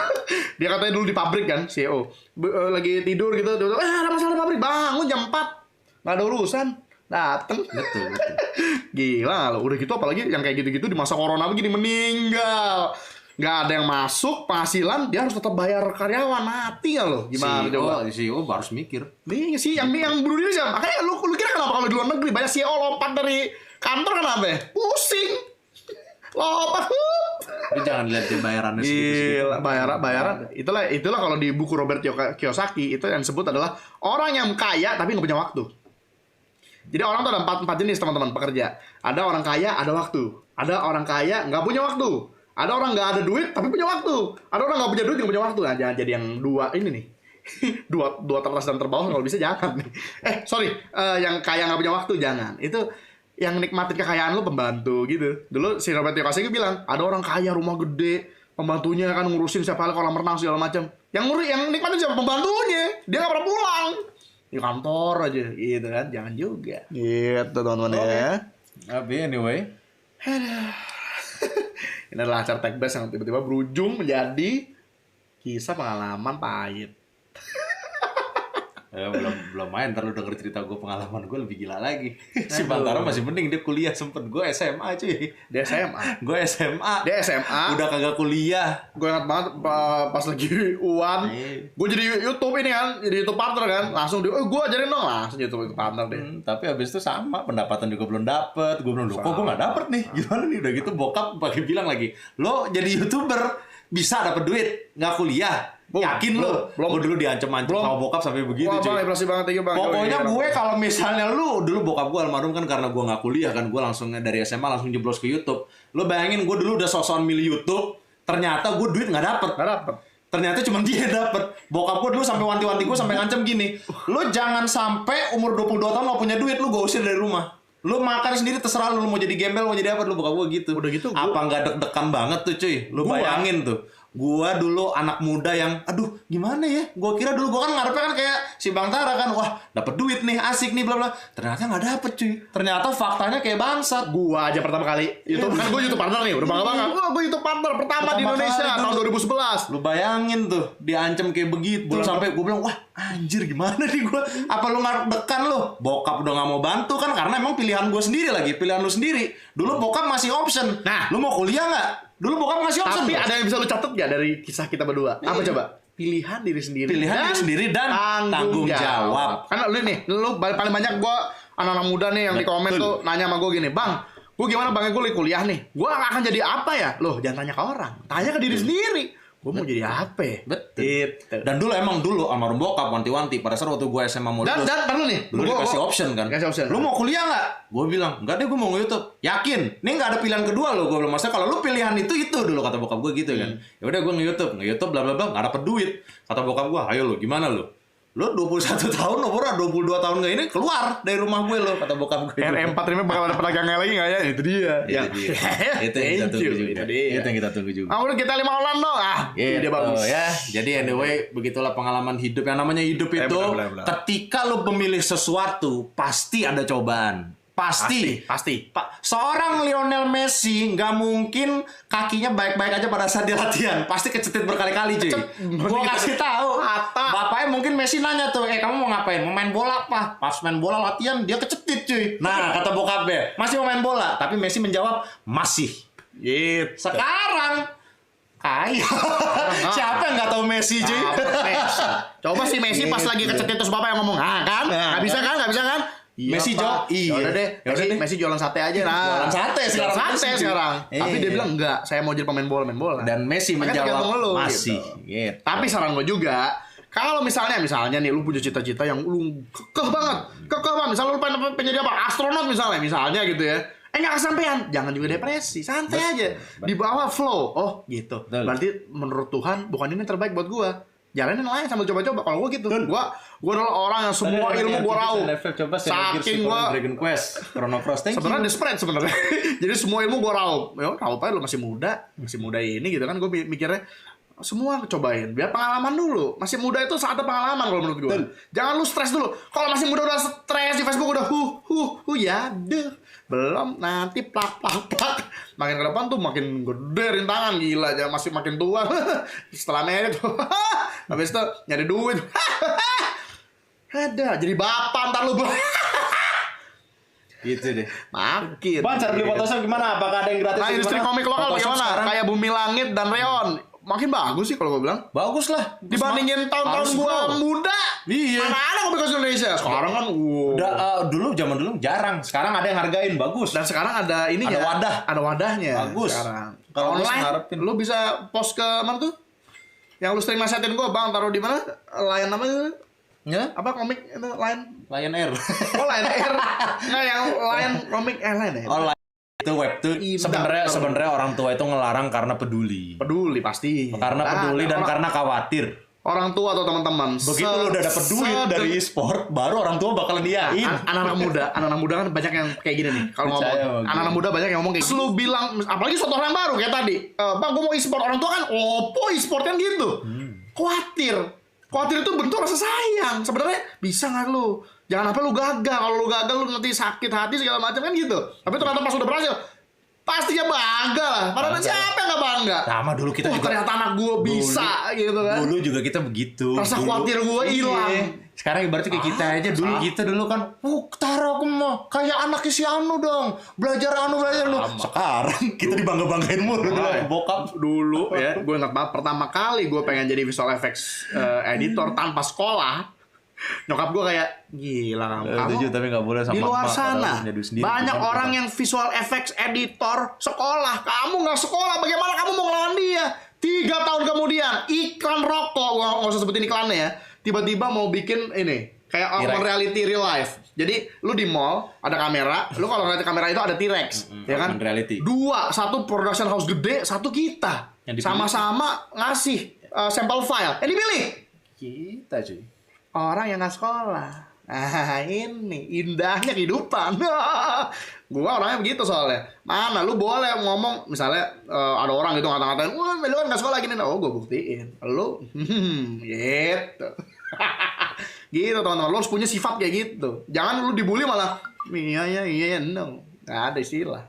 Dia katanya dulu di pabrik kan, CEO. Lagi tidur gitu, ada masalah di pabrik, bangun jam 4. Nggak ada urusan, dateng. Betul. Gila lo, udah gitu apalagi yang kayak gitu-gitu di masa corona begini meninggal. Nggak ada yang masuk, penghasilan, dia harus tetap bayar karyawan, mati ya lo. Gimana coba? CEO harus mikir. Nih sih, yang bunuh diri siapa? Makanya lu kira kenapa kalau di luar negeri banyak CEO lompat dari kantor kenapa ya? Pusing. Lompat. Tapi jangan lihat dia bayarannya segitu. Bayaran. Itulah kalau di buku Robert Kiyosaki itu yang disebut adalah orang yang kaya tapi nggak punya waktu. Jadi orang tuh ada empat jenis teman-teman pekerja. Ada orang kaya ada waktu. Ada orang kaya nggak punya waktu. Ada orang nggak ada duit tapi punya waktu. Ada orang nggak punya duit nggak punya waktu. Nah, jangan jadi yang dua ini nih. dua teratas dan terbawah kalau bisa jangan nih. Yang kaya nggak punya waktu jangan. Itu yang nikmatin kekayaan lu pembantu gitu. Dulu si Robert Kiyosaki bilang, ada orang kaya rumah gede, pembantunya kan ngurusin siapa kali kolam renang segala macam. Yang nikmatin siapa? Pembantunya. Dia nggak pernah pulang. Di kantor aja gitu kan. Jangan juga. Gitu teman-teman ya. Tapi anyway, ini adalah acara Tech Best yang tiba-tiba berujung menjadi kisah pengalaman pahit. belum main, ntar lu denger cerita gue, pengalaman gue lebih gila lagi. Si Bantara masih mending, dia kuliah sempet, gue SMA cuy. Dia SMA. Gue SMA. Dia SMA. Udah kagak kuliah. Gue ingat banget pas lagi UAN, gue jadi YouTube ini kan, jadi YouTube partner kan, langsung gue ajarin dong, langsung YouTube partner deh. Tapi abis itu sama, pendapatan juga belum dapet. Gue bilang, kok gue gak dapet nih, gimana nih? Udah gitu bokap pakai bilang lagi, lo jadi YouTuber bisa dapet duit, gak kuliah. Yakin lo? Gue dulu diancam-ancam sama bokap sampai begitu. Wah, bang, impresi banget ya bang. Pokoknya gue kalau misalnya lu, dulu bokap gue almarhum kan, karena gue gak kuliah kan, gue langsung dari SMA langsung jeblos ke YouTube. Lo bayangin gue dulu udah sok-sokan milih YouTube, ternyata gue duit gak dapet. Ternyata cuma dia dapet. Bokap gue dulu sampai wanti-wanti gue, sampai ngancem gini, lu jangan sampai umur 22 tahun gak punya duit, lu gue usir dari rumah. Lu makan sendiri terserah lu mau jadi gembel, mau jadi apa, lu bokap gue gitu. Udah gitu apa nggak deg-degan banget tuh cuy. Lu bayangin tuh, gua dulu anak muda yang aduh gimana ya, gua kira dulu gua kan ngarepnya kan kayak si Bang Tara kan, wah dapet duit nih, asik nih, bla bla. Ternyata nggak dapet cuy. Ternyata faktanya kayak bangsat. Gua aja pertama kali YouTube kan, gua YouTube partner nih, udah bangga. Gua YouTube partner pertama di Indonesia tahun 2011. Lu bayangin tuh, diancem kayak begitu sampai gua bilang, wah anjir gimana nih gua, apa lu ngarep-dekan lu? Bokap udah nggak mau bantu kan, karena emang pilihan gua sendiri lagi, pilihan lu sendiri. Dulu bokap masih option. Nah, lu mau kuliah nggak? Dulu bokap ngasih option. Tapi ada yang bisa lu catat gak dari kisah kita berdua? Apa coba? Pilihan diri sendiri. Diri sendiri dan tanggung jawab. Karena lu nih, lu paling banyak gua anak-anak muda nih yang di komen tuh nanya sama gua gini, "Bang, gua gimana bang? Gua lagi kuliah nih. Gua akan jadi apa ya?" Loh, jangan tanya ke orang. Tanya ke diri sendiri. Gue mau jadi apa? Betul. Dan dulu almarhum bokap wanti-wanti pada saat waktu gue SMA mau lulus. Dan perlu nih, dulu dikasih option kan. Lu mau kuliah nggak? Gue bilang enggak deh, gue mau nge-YouTube. Yakin? Ini nggak ada pilihan kedua lo. Gue bilang, maksudnya kalau lu pilihan itu dulu kata bokap gue gitu kan. Ya udah gue nge-YouTube bla bla bla, nggak dapet duit. Kata bokap gue, ayo lu gimana lu? Lu 21 tahun, umur 22 tahun gak ini keluar dari rumah gue lo, kata bokap gue. RM4 ini bakal ada pedagangnya lagi gak ya? Itu dia. Itu yang kita tunggu juga. Itu yang kita tunggu juga. Udah kita 5 online dong. Dia bagus. Ya, jadi anyway, begitulah pengalaman hidup. Yang namanya hidup itu, ketika lu memilih sesuatu, pasti ada cobaan. Pasti. Seorang Lionel Messi nggak mungkin kakinya baik-baik aja pada saat dia latihan. Pasti kecetit berkali-kali cuy. Gua kasih tahu. Bapaknya mungkin Messi nanya tuh, kamu mau ngapain? Mau main bola apa? Pas main bola latihan dia kecetit cuy. Nah kata bokapnya, masih mau main bola. Tapi Messi menjawab masih. Gitu. Sekarang kaya. Siapa yang nggak tahu Messi cuy? Coba si Messi pas lagi kecetit terus bapak yang ngomong, kan? Nggak bisa kan? Iya, Messi jawab, iya. Udah deh. Messi jualan sate aja lah. Jualan sate sekarang. Tapi dia bilang enggak, saya mau jadi pemain bola. Dan Messi menjawab masih. Gitu. Tapi saran gue juga, kalau misalnya nih lu punya cita-cita yang lu kekeh banget. Misalnya lu pengen jadi apa? Astronot misalnya gitu ya. Nggak kesampean, jangan juga depresi, santai aja. Di bawah flow. Oh, gitu. Berarti menurut Tuhan bukan ini terbaik buat gua. Jalanin lain sambil coba-coba. Kalau gue gitu, gue adalah orang yang semua ilmu gue raup. Saking gue Dragon Quest, Chrono Cross, sebenarnya desperate sebenarnya. Jadi semua ilmu gue raup. Ya raup aja, lu masih muda ini gitu kan. Gue mikirnya semua cobain, biar pengalaman dulu. Masih muda itu saatnya pengalaman kalau menurut gue. Jangan lu stres dulu. Kalau masih muda udah stres di Facebook udah ya deh. Belum, nanti plak. Makin ke depan tuh makin gede rintangan, gila aja, masih makin tua. Setelah merit tuh. Habis itu nyari duit. Ada, jadi bapak ntar lu. Gitu deh. Makin. Bang, cara beli Photoshop gimana? Apakah ada yang gratis? Nah, industri komik lokal bagaimana? Kayak Bumi Langit dan Reon. Makin bagus sih kalau gue bilang. Bagus lah. Dibandingin tahun-tahun gue muda. Iya. Mana ada komik Indonesia. Sekarang kan zaman dulu jarang. Sekarang ada yang hargain, bagus. Dan sekarang ada ini ada ya. wadah. Ada wadahnya. Bagus. Sekarang. Kalau online, lu bisa post ke mana tuh? Yang lu sering nasihatin gue, Bang, taruh di mana? Lion namanya? Ya? Apa komik itu Lion Air. Oh, Lion Air. Nggak, yang Lion komik Lion Air. Oh, itu web tuh sebenarnya orang tua itu ngelarang karena peduli pasti karena peduli dan karena khawatir orang tua atau teman-teman begitu lu udah dapet duit dari e-sport baru orang tua bakalan diain. anak-anak muda kan banyak yang kayak gini nih kalau ngomong anak-anak muda banyak yang ngomong kayak gitu. Lu bilang apalagi suatu orang baru kayak tadi, Bang gue mau e-sport, orang tua kan opo e-sport kan gitu. Khawatir itu bentuk rasa sayang. Sebenarnya bisa nggak lu? Jangan sampai lu gagal. Kalau lu gagal lu nanti sakit hati segala macam kan gitu. Tapi ternyata pas udah berhasil, pastinya bangga lah. Padahal siapa yang nggak bangga? Sama dulu kita juga. Ternyata anak gue bisa gitu kan. Dulu juga kita begitu. Rasa khawatir gue hilang. Sekarang ibaratnya kayak kita aja dulu, kita dulu kan, Tara aku mau kayak anaknya si Anu dong, belajar lu. Sekarang kita dibangga-banggain mulu bokap. Dulu ya, gue ingat banget pertama kali gue pengen jadi visual effects editor tanpa sekolah. Nyokap gue kayak, gila kamu. Tapi nggak boleh sama di luar emak, sana banyak Bukan orang yang visual effects editor sekolah, kamu nggak sekolah, bagaimana kamu mau ngelawan dia? 3 tahun kemudian iklan rokok, gue nggak usah sebutin iklannya ya, tiba-tiba mau bikin ini kayak augmented reality real life. Jadi lu di mall ada kamera, lu kalau ngeliat kamera itu ada T-Rex, ya kan? Reality. 2, satu production house gede, satu kita, sama-sama ngasih sampel file, yang dipilih Kita cuy. orang yang nggak sekolah. Nah ini indahnya kehidupan. Gua orangnya begitu soalnya. Mana lu boleh ngomong misalnya ada orang gitu ngata-ngatain, wah lu kan nggak sekolah gini. Oh gue buktiin. Lu gitu. Gitu teman-teman. Lu harus punya sifat kayak gitu. Jangan lu dibully malah iya no. Nggak ada istilah.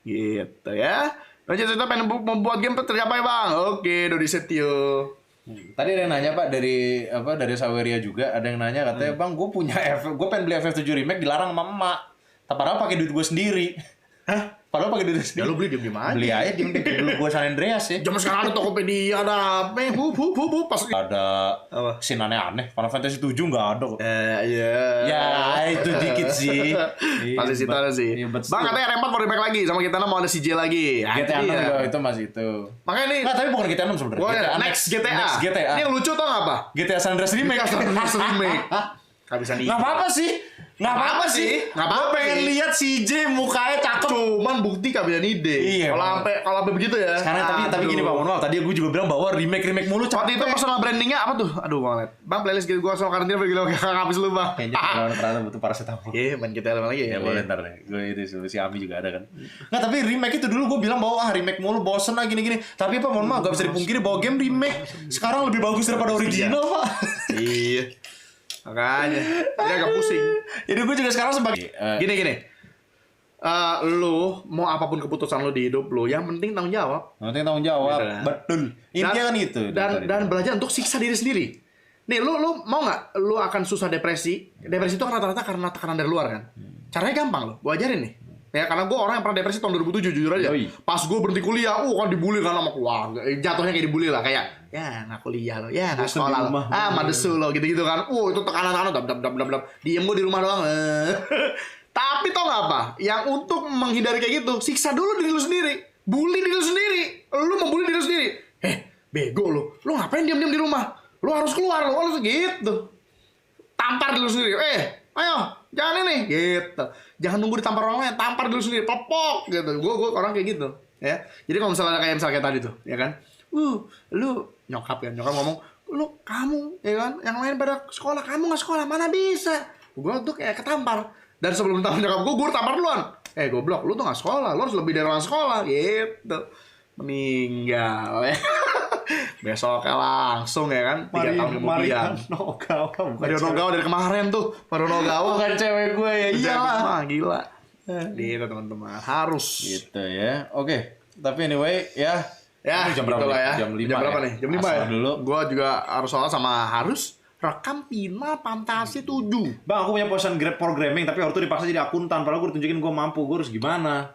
Gitu ya. Lanjut cerita pengen membuat game tercapai bang. Oke Dodi Setio. Tadi ada yang nanya Pak dari Saweria juga ada yang nanya katanya Bang gue pengen beli FF7 remake dilarang sama emak. Padahal pakai duit gue sendiri. Hah? Padahal pakai duit gue sendiri. Ya lu beli diem aja. Beli aja diem dulu gue San Andreas ya. Zaman sekarang ada Tokopedia, ada apa? Pas Ada apa? scene aneh-aneh. Final Fantasy 7 nggak ada kok. Iya. Ya itu dikit sih. Pasti situ ada sih. Bang katanya R4 mau remake lagi sama kita mau ada CJ lagi. GTA 6 juga itu masih itu. Makanya nih. Nggak, tapi bukan GTA 6 sebenarnya. Next GTA. Next GTA. Ini yang lucu tau nggak apa? GTA San Andreas remake. Next remake. Gak bisa nih. Nggak apa-apa sih. Nggak apa-apa sih. Nggak apa-apa Gue pengen sih. lihat CJ mukanya cakep. Cuman bukti gak bisa ide. Iya, Kalau sampai begitu ya. Sekarang tapi gini Pak, mohon maaf. Tadi gue juga bilang bahwa remake mulu Waktu itu personal brandingnya apa tuh? Aduh banget. Bang playlist gitu gue sama karantina begitu gak habis lu bang. Kayaknya ternyata butuh paracetamol. Iya main kita lagi ya. Ya boleh ntar deh. Gue itu si Ami juga ada kan. Nggak, tapi remake itu dulu gue bilang bahwa remake mulu bosen lah gini-gini. Tapi Pak mohon maaf gak bisa dipungkiri bahwa game remake sekarang lebih bagus daripada original Pak. Iya. Makanya dia agak pusing. Jadi gue juga sekarang sebagai Gini. Lu mau apapun keputusan lu di hidup lu, yang penting tanggung jawab. nanti tanggung jawab. Gitu kan. Betul. Intinya kan itu. Dan belajar untuk siksa diri sendiri. Nih, lu mau nggak? Lu akan susah depresi. Depresi itu kan rata-rata karena tekanan dari luar kan. Caranya gampang loh. Gua ajarin nih. Ya karena gue orang yang pernah depresi tahun 2007 jujur aja. Yoi. Pas gue berhenti kuliah, kan dibully kan sama keluarga. Jatuhnya kayak dibully lah, kayak ya nggak kuliah lo, ya nggak sekolah lo, madesu lo gitu-gitu kan. Itu tekanan dap. Diem gue di rumah doang. Tapi tau gak apa? Yang untuk menghindari kayak gitu, siksa dulu diri lu sendiri. Bully diri lu sendiri. Lu membuli diri lu sendiri. Bego lu. Lu ngapain diam-diam di rumah? Lu harus keluar, lu harus gitu. Tampar diri lu sendiri. Ayo, jangan ini. Gitu. Jangan nunggu ditampar orang lain, tampar diri lu sendiri. Popok gitu. Gue orang kayak gitu. Ya. Jadi kalau misalnya kayak tadi tuh, ya kan? Lu nyokap ngomong, kamu, ya kan? Yang lain pada sekolah, kamu nggak sekolah, mana bisa? Gue tuh kayak ketampar. Dan sebelum tampar nyokap gue tampar duluan. Goblok, lu tuh gak sekolah, lu harus lebih dari orang sekolah, gitu. Meninggal, ya. Besoknya langsung, ya kan, 3 tahun kemudian. Mario Nogawa dari kemarin tuh, Mario Nogawa. Bukan cewek gue ya, iyalah. Gila. Gitu teman-teman, harus. Gitu ya, oke. Tapi anyway, ya. Ya, jam berapa ya? Jam 5 Jam berapa ya? nih? Jam 5 ya? Dulu. Gue juga harus soal sama harus rekam Final Fantasy 7. Bang, aku punya passion programming tapi waktu itu dipaksa jadi akuntan. Padahal gue ditunjukin gue mampu, gue harus gimana?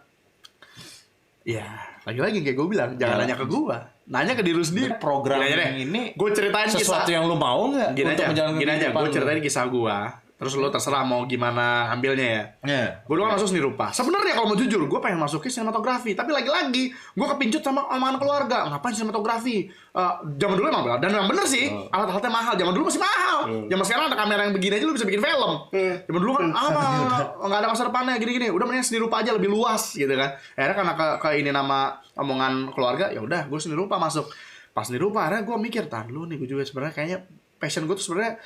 Ya, lagi-lagi kayak gue bilang, jangan nanya ke gue, nanya ke diri lu sendiri. Programming ini gue ceritain sesuatu yang lu mau nggak gini untuk aja, menjalankan gini aja. kehidupan Gue lu? ceritain kisah gue, terus lu terserah mau gimana ambilnya ya. Gue dulu kan masuk seni rupa. Sebenarnya kalau mau jujur, gue pengen masukin sinematografi, tapi lagi-lagi gue kepincut sama omongan keluarga. Ngapain sinematografi? Zaman dulu emang benar, dan memang bener sih. Alat-alatnya mahal. Zaman dulu masih mahal. Zaman sekarang ada kamera yang begini aja lu bisa bikin film. Zaman dulu kan nggak ada masa depannya gini-gini. Udah mending seni rupa aja lebih luas gitu kan. Akhirnya karena ke ini nama omongan keluarga, ya udah gue seni rupa masuk. Pas seni rupa akhirnya gue mikir, tar dulu nih gue juga sebenarnya kayaknya passion gue tuh sebenarnya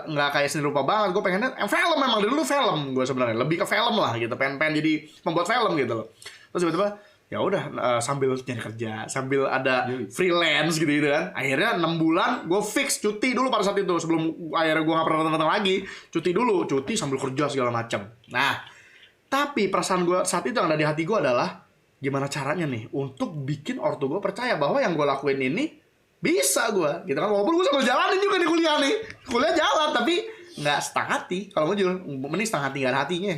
nggak kayak seni rupa banget. Gue pengennya film, memang dari dulu film gue sebenarnya lebih ke film lah gitu, pengen jadi pembuat film gitu loh. Terus tiba-tiba ya udah sambil nyari kerja, sambil ada freelance gitu kan. Akhirnya 6 bulan gue fix cuti dulu pada saat itu, sebelum akhirnya gue nggak pernah datang lagi. Cuti sambil kerja segala macam. Nah, tapi perasaan gue saat itu yang ada di hati gue adalah gimana caranya nih untuk bikin ortu gue percaya bahwa yang gue lakuin ini Bisa gua, gitu kan. Walaupun gua sambil jalanin juga di kuliah nih. Kuliah jalan tapi nggak setengah hati. Kalau mau jujur, mending setengah hati nggak ada hatinya.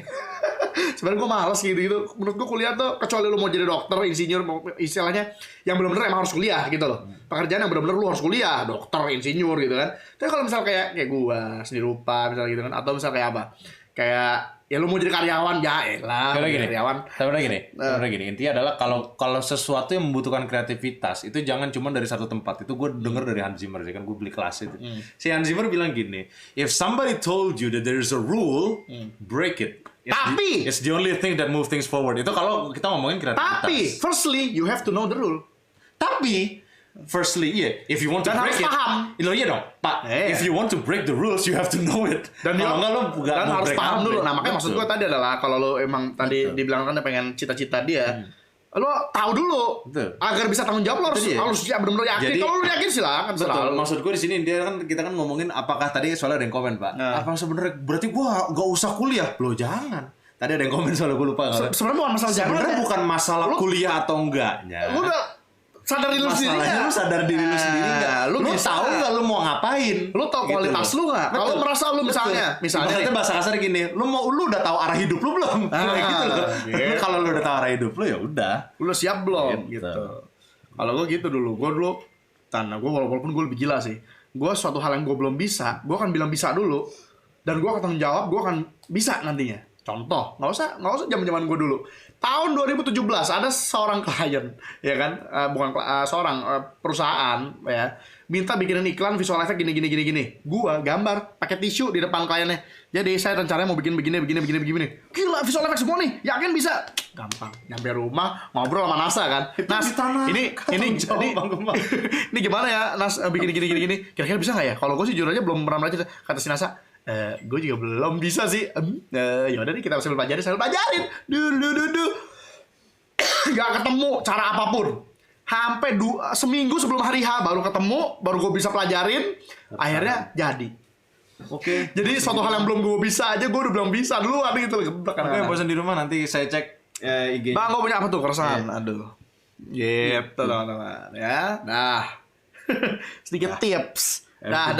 Sebenarnya gua males gitu. Menurut gua kuliah tuh kecuali lu mau jadi dokter, insinyur, istilahnya yang benar-benar emang harus kuliah gitu loh. Pekerjaan yang benar-benar lu harus kuliah, dokter, insinyur gitu kan. Tapi kalau misal kayak gua seni rupa misalnya gitu kan, atau misal kayak apa? Kayak ya lu mau jadi karyawan ya elah karyawan. Sebenarnya gini, intinya adalah kalau sesuatu yang membutuhkan kreativitas itu jangan cuma dari satu tempat. Itu gue denger dari Hans Zimmer sih, kan gue beli kelas itu. Si Hans Zimmer bilang gini, if somebody told you that there is a rule, break it. It's the only thing that move things forward. Itu kalau kita ngomongin kreativitas. Tapi firstly you have to know the rule. Firstly, if you want to Dan break harus it, paham. Iya dong, Pak. If you want to break the rules, you have to know it. Dan kalau nggak lo nggak dan mau harus break paham apa. dulu. Nah makanya maksud gue tadi adalah kalau lo emang tadi dibilang kan pengen cita-cita dia, lo tahu dulu. Betul. Agar bisa tanggung jawab lo harus ya benar-benar yakin. Jadi- Kalau lo yakin silakan. Betul. selalu. Maksud gue di sini dia kan kita kan ngomongin apakah tadi soalnya ada yang komen, Pak. Apa sebenarnya berarti gua nggak usah kuliah? Lo jangan. Tadi ada yang komen soalnya gue lupa. Sebenarnya bukan masalah Sebenarnya jangan. bukan masalah Lu- kuliah atau enggaknya. Lo udah sadar diri lo sendiri Masalahnya nggak? lu sadar diri lu sendiri nggak? Lu Lu bisa. tahu nggak lu mau ngapain? Lu tahu Gitu kualitas loh. lu nggak? Kalau Betul. merasa lu misalnya Ibaratnya nih, bahasa kasar gini, lu udah tahu arah hidup lu belum? Kayak gitu loh. Lu kalau lu udah tahu arah hidup lu ya udah. lu siap belum Gitu. gitu. Kalau gue gitu dulu, gue gue walaupun gue lebih gila sih, gue suatu hal yang gue belum bisa, gue akan bilang bisa dulu, dan gue akan tanggung jawab, gue akan bisa nantinya. Contoh, nggak usah zaman gue dulu. Tahun 2017 ada seorang klien, ya kan, seorang perusahaan, ya, minta bikinin iklan visual effect gini. Gua gambar pakai tisu di depan kliennya. Jadi saya rencananya mau bikin begini. Gila visual effect semua nih, yakin bisa? Gampang. Nyampe rumah ngobrol sama NASA kan. Nas, ini gimana ya Nas bikin gini. Kira-kira bisa nggak ya? Kalau gue sih jujur aja belum pernah belajar. Kata si NASA, gue juga belum bisa sih. Yaudah nih kita sambil pelajarin. Gak ketemu cara apapun. Sampai seminggu sebelum hari H baru ketemu, baru gue bisa pelajarin. Akhirnya jadi. Oke. Jadi suatu hal yang belum gue bisa aja gue udah belum bisa duluan gitu loh. Oke, bosan di rumah nanti saya cek IG. Bang, gue punya apa tuh keresahan? Aduh. Gitu teman-teman ya. Nah. Sedikit tips. Dah.